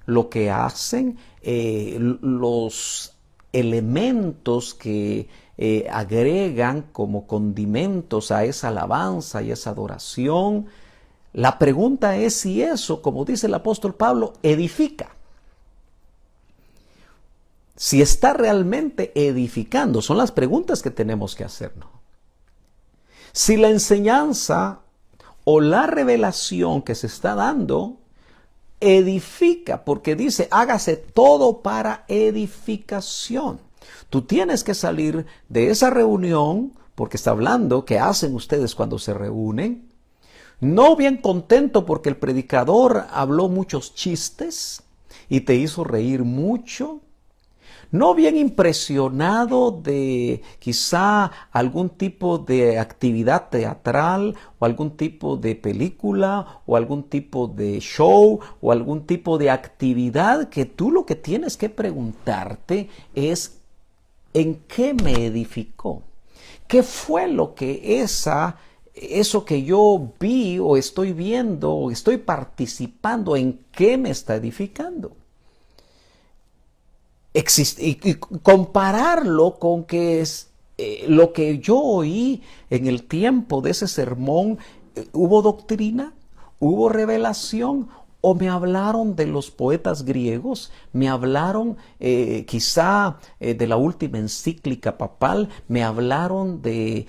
lo que hacen, los elementos que agregan como condimentos a esa alabanza y esa adoración, la pregunta es si eso, como dice el apóstol Pablo, edifica. Si está realmente edificando, son las preguntas que tenemos que hacernos. Si la enseñanza o la revelación que se está dando edifica, porque dice, hágase todo para edificación. Tú tienes que salir de esa reunión, porque está hablando que hacen ustedes cuando se reúnen, no bien contento porque el predicador habló muchos chistes y te hizo reír mucho, no bien impresionado de quizá algún tipo de actividad teatral o algún tipo de película o algún tipo de show o algún tipo de actividad, que tú lo que tienes que preguntarte es ¿en qué me edificó? ¿Qué fue lo que eso que yo vi o estoy viendo o estoy participando, en qué me está edificando? Y compararlo con que es lo que yo oí en el tiempo de ese sermón. ¿Hubo doctrina? ¿Hubo revelación? ¿O me hablaron de los poetas griegos? ¿Me hablaron quizá de la última encíclica papal? ¿Me hablaron de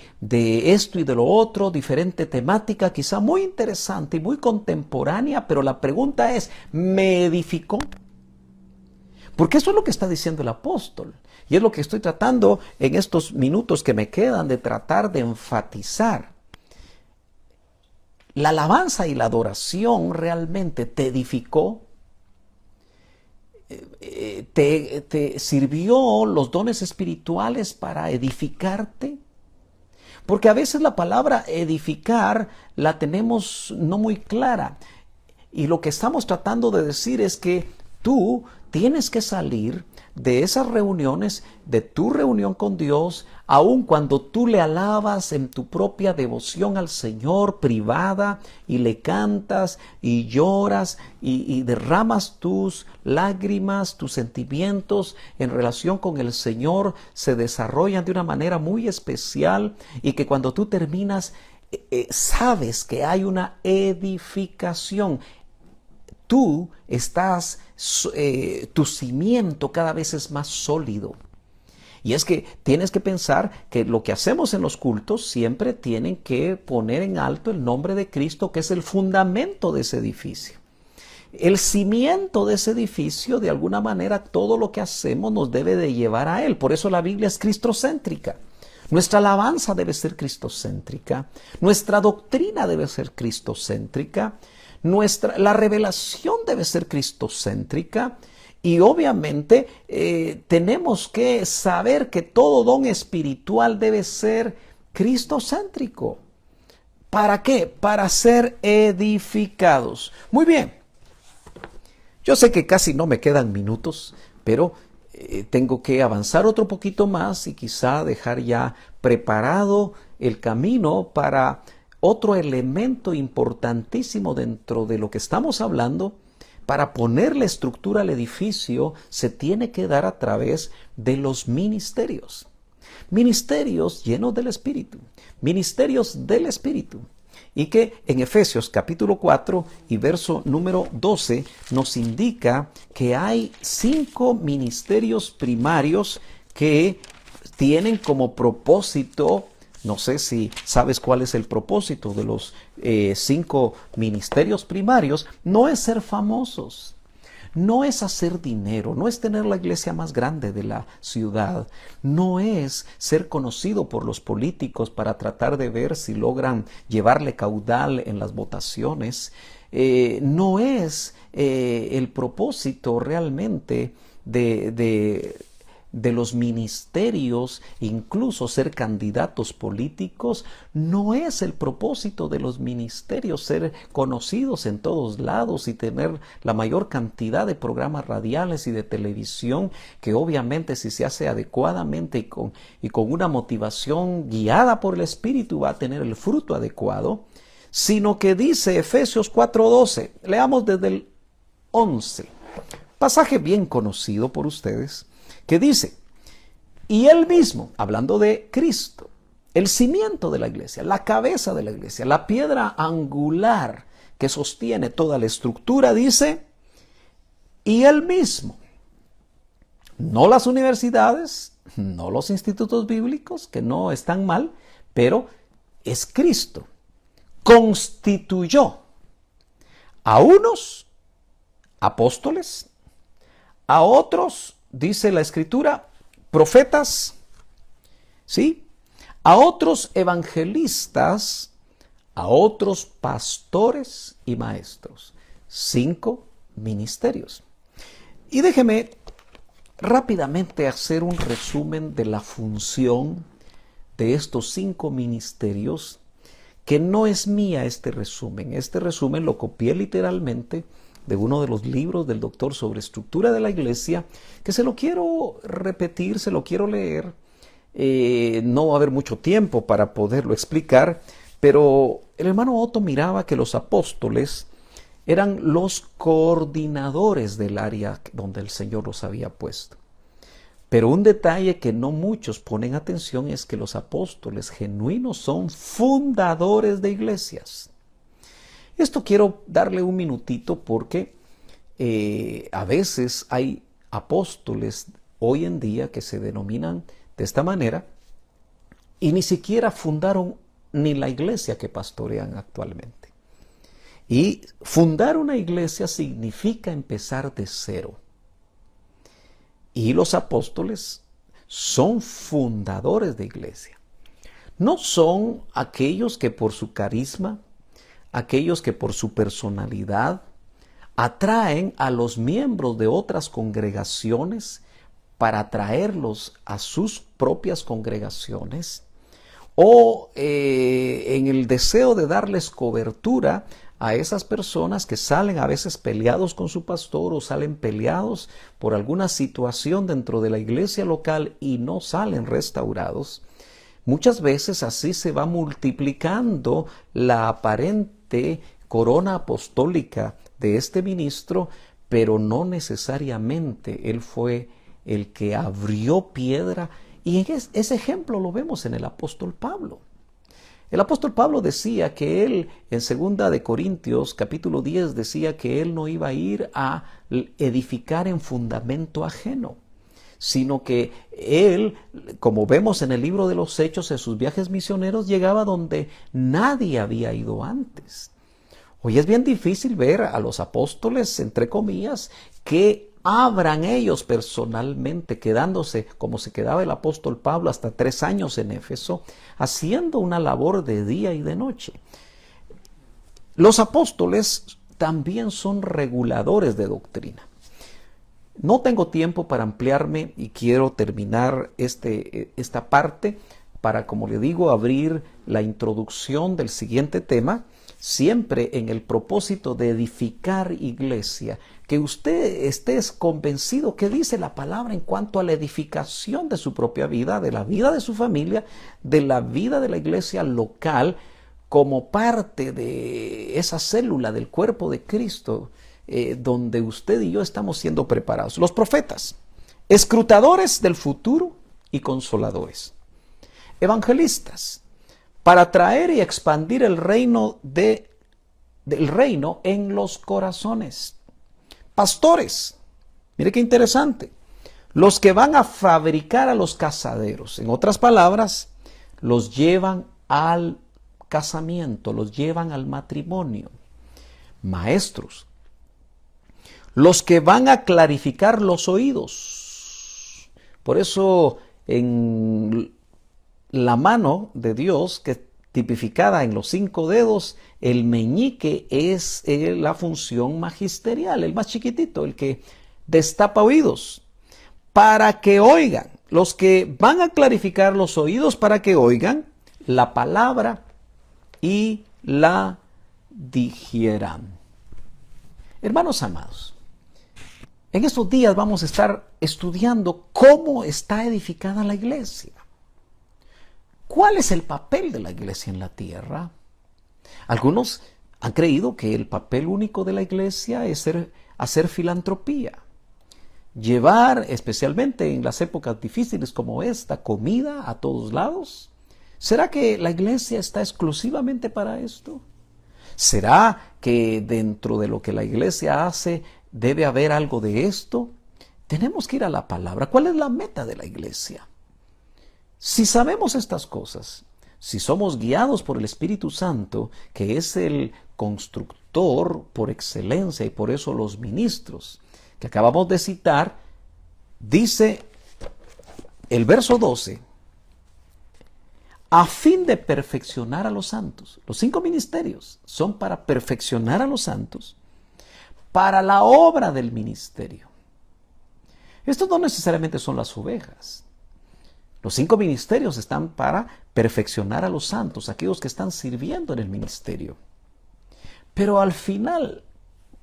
esto y de lo otro? Diferente temática, quizá muy interesante y muy contemporánea, pero la pregunta es, ¿me edificó? Porque eso es lo que está diciendo el apóstol. Y es lo que estoy tratando en estos minutos que me quedan de tratar de enfatizar. La alabanza y la adoración realmente te edificó, te sirvió los dones espirituales para edificarte. Porque a veces la palabra edificar la tenemos no muy clara. Y lo que estamos tratando de decir es que tú tienes que salir de esas reuniones, de tu reunión con Dios, aun cuando tú le alabas en tu propia devoción al Señor privada y le cantas y lloras y derramas tus lágrimas, tus sentimientos en relación con el Señor, se desarrollan de una manera muy especial, y que cuando tú terminas sabes que hay una edificación. Tú estás, tu cimiento cada vez es más sólido. Y es que tienes que pensar que lo que hacemos en los cultos siempre tienen que poner en alto el nombre de Cristo, que es el fundamento de ese edificio. El cimiento de ese edificio, de alguna manera, todo lo que hacemos nos debe de llevar a Él. Por eso la Biblia es cristocéntrica. Nuestra alabanza debe ser cristocéntrica. Nuestra doctrina debe ser cristocéntrica. La revelación debe ser cristocéntrica, y obviamente tenemos que saber que todo don espiritual debe ser cristocéntrico. ¿Para qué? Para ser edificados. Muy bien. Yo sé que casi no me quedan minutos, pero tengo que avanzar otro poquito más y quizá dejar ya preparado el camino para otro elemento importantísimo dentro de lo que estamos hablando. Para ponerle estructura al edificio se tiene que dar a través de los ministerios. Ministerios llenos del Espíritu. Ministerios del Espíritu. Y que en Efesios capítulo 4 y verso número 12 nos indica que hay 5 ministerios primarios que tienen como propósito. No sé si sabes cuál es el propósito de los 5 ministerios primarios. No es ser famosos, no es hacer dinero, no es tener la iglesia más grande de la ciudad, no es ser conocido por los políticos para tratar de ver si logran llevarle caudal en las votaciones. No es el propósito realmente de los ministerios, incluso ser candidatos políticos. No es el propósito de los ministerios ser conocidos en todos lados y tener la mayor cantidad de programas radiales y de televisión, que obviamente si se hace adecuadamente y con una motivación guiada por el Espíritu va a tener el fruto adecuado. Sino que dice Efesios 4:12, leamos desde el 11, pasaje bien conocido por ustedes, que dice, y Él mismo, hablando de Cristo, el cimiento de la iglesia, la cabeza de la iglesia, la piedra angular que sostiene toda la estructura, dice, y Él mismo, No las universidades, no los institutos bíblicos, que no están mal, pero es Cristo. Constituyó a unos apóstoles, a otros, dice la Escritura, profetas, ¿sí? A otros evangelistas, a otros pastores y maestros. 5 ministerios. Y déjeme rápidamente hacer un resumen de la función de estos 5 ministerios, que no es mía este resumen. Este resumen lo copié literalmente de uno de los libros del doctor sobre estructura de la iglesia, que se lo quiero repetir, se lo quiero leer. No va a haber mucho tiempo para poderlo explicar, pero el hermano Otto miraba que los apóstoles eran los coordinadores del área donde el Señor los había puesto. Pero un detalle que no muchos ponen atención es que los apóstoles genuinos son fundadores de iglesias. Esto quiero darle un minutito porque a veces hay apóstoles hoy en día que se denominan de esta manera y ni siquiera fundaron ni la iglesia que pastorean actualmente. Y fundar una iglesia significa empezar de cero. Y los apóstoles son fundadores de iglesia. No son aquellos que por su carisma, aquellos que por su personalidad atraen a los miembros de otras congregaciones para atraerlos a sus propias congregaciones, o en el deseo de darles cobertura a esas personas que salen a veces peleados con su pastor o salen peleados por alguna situación dentro de la iglesia local y no salen restaurados. Muchas veces así se va multiplicando la aparente corona apostólica de este ministro, pero no necesariamente él fue el que abrió piedra. Y ese ejemplo lo vemos en el apóstol Pablo. El apóstol Pablo decía que él, en 2 de Corintios, capítulo 10, decía que él no iba a ir a edificar en fundamento ajeno, sino que él, como vemos en el libro de los Hechos, en sus viajes misioneros, llegaba donde nadie había ido antes. Hoy es bien difícil ver a los apóstoles, entre comillas, que abran ellos personalmente, quedándose como se quedaba el apóstol Pablo hasta 3 años en Éfeso, haciendo una labor de día y de noche. Los apóstoles también son reguladores de doctrina. No tengo tiempo para ampliarme y quiero terminar esta parte para, como le digo, abrir la introducción del siguiente tema, siempre en el propósito de edificar iglesia, que usted esté convencido que dice la palabra en cuanto a la edificación de su propia vida, de la vida de su familia, de la vida de la iglesia local, como parte de esa célula del cuerpo de Cristo, donde usted y yo estamos siendo preparados. Los profetas, escrutadores del futuro y consoladores. Evangelistas, para traer y expandir el reino del reino en los corazones. Pastores, mire qué interesante, los que van a fabricar a los casaderos. En otras palabras, los llevan al casamiento, los llevan al matrimonio. Maestros, los que van a clarificar los oídos. Por eso en la mano de Dios, que tipificada en los 5 dedos, el meñique es la función magisterial, el más chiquitito, el que destapa oídos, para que oigan. Los que van a clarificar los oídos para que oigan la palabra y la digieran. Hermanos amados, en estos días vamos a estar estudiando cómo está edificada la iglesia. ¿Cuál es el papel de la iglesia en la tierra? Algunos han creído que el papel único de la iglesia es hacer filantropía, llevar, especialmente en las épocas difíciles como esta, comida a todos lados. ¿Será que la iglesia está exclusivamente para esto? ¿Será que dentro de lo que la iglesia hace debe haber algo de esto? Tenemos que ir a la palabra. ¿Cuál es la meta de la iglesia? Si sabemos estas cosas, si somos guiados por el Espíritu Santo, que es el constructor por excelencia, y por eso los ministros que acabamos de citar, dice el verso 12, a fin de perfeccionar a los santos. Los 5 ministerios son para perfeccionar a los santos, para la obra del ministerio. Estos no necesariamente son las ovejas. Los 5 ministerios están para perfeccionar a los santos, aquellos que están sirviendo en el ministerio. Pero al final,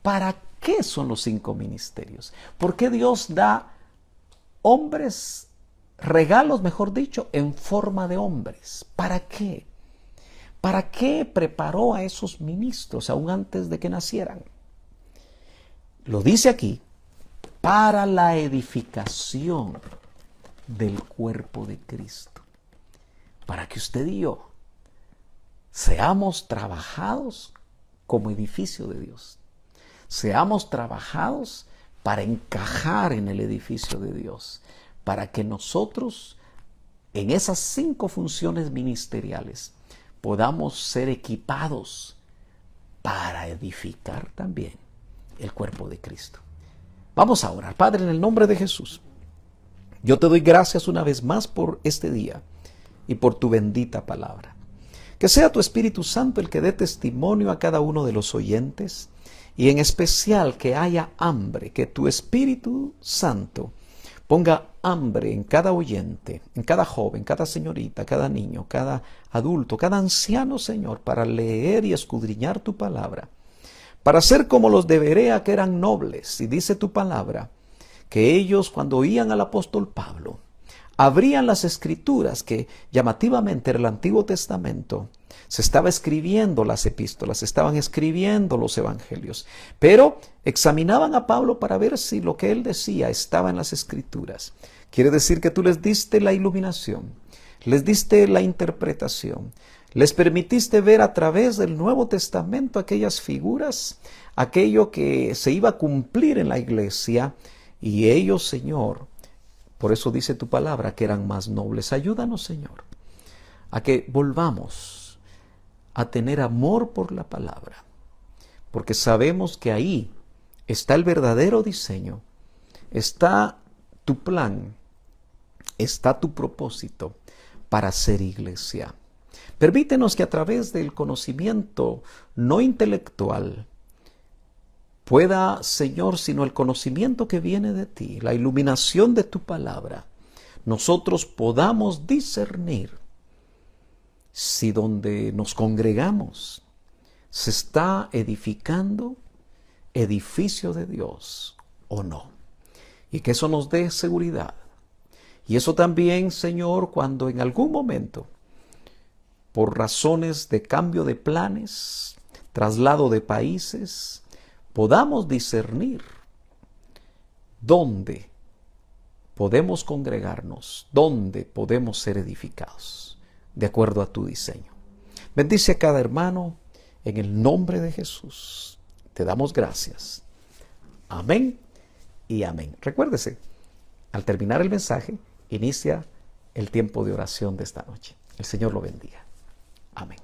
¿para qué son los 5 ministerios? ¿Por qué Dios da hombres, regalos, mejor dicho, en forma de hombres? ¿Para qué? ¿Para qué preparó a esos ministros aún antes de que nacieran? Lo dice aquí, para la edificación del cuerpo de Cristo. Para que usted y yo seamos trabajados como edificio de Dios. Seamos trabajados para encajar en el edificio de Dios. Para que nosotros, en esas 5 funciones ministeriales, podamos ser equipados para edificar también el cuerpo de Cristo. Vamos a orar. Padre, en el nombre de Jesús, yo te doy gracias una vez más por este día y por tu bendita palabra. Que sea tu Espíritu Santo el que dé testimonio a cada uno de los oyentes, y en especial que haya hambre, que tu Espíritu Santo ponga hambre en cada oyente, en cada joven, cada señorita, cada niño, cada adulto, cada anciano, Señor, para leer y escudriñar tu palabra, para ser como los de Berea, que eran nobles. Y dice tu palabra que ellos, cuando oían al apóstol Pablo, abrían las escrituras, que llamativamente era el Antiguo Testamento. Se estaba escribiendo las epístolas, se estaban escribiendo los evangelios, pero examinaban a Pablo para ver si lo que él decía estaba en las escrituras. Quiere decir que tú les diste la iluminación, les diste la interpretación, les permitiste ver a través del Nuevo Testamento aquellas figuras, aquello que se iba a cumplir en la iglesia, y ellos, Señor, por eso dice tu palabra que eran más nobles. Ayúdanos, Señor, a que volvamos a tener amor por la palabra, porque sabemos que ahí está el verdadero diseño, está tu plan, está tu propósito para ser iglesia. Permítenos que a través del conocimiento no intelectual pueda, Señor, sino el conocimiento que viene de ti, la iluminación de tu palabra, nosotros podamos discernir si donde nos congregamos se está edificando edificio de Dios o no. Y que eso nos dé seguridad. Y eso también, Señor, cuando en algún momento, por razones de cambio de planes, traslado de países, podamos discernir dónde podemos congregarnos, dónde podemos ser edificados, de acuerdo a tu diseño. Bendice a cada hermano en el nombre de Jesús. Te damos gracias. Amén y amén. Recuérdese, al terminar el mensaje, inicia el tiempo de oración de esta noche. El Señor lo bendiga. Amén.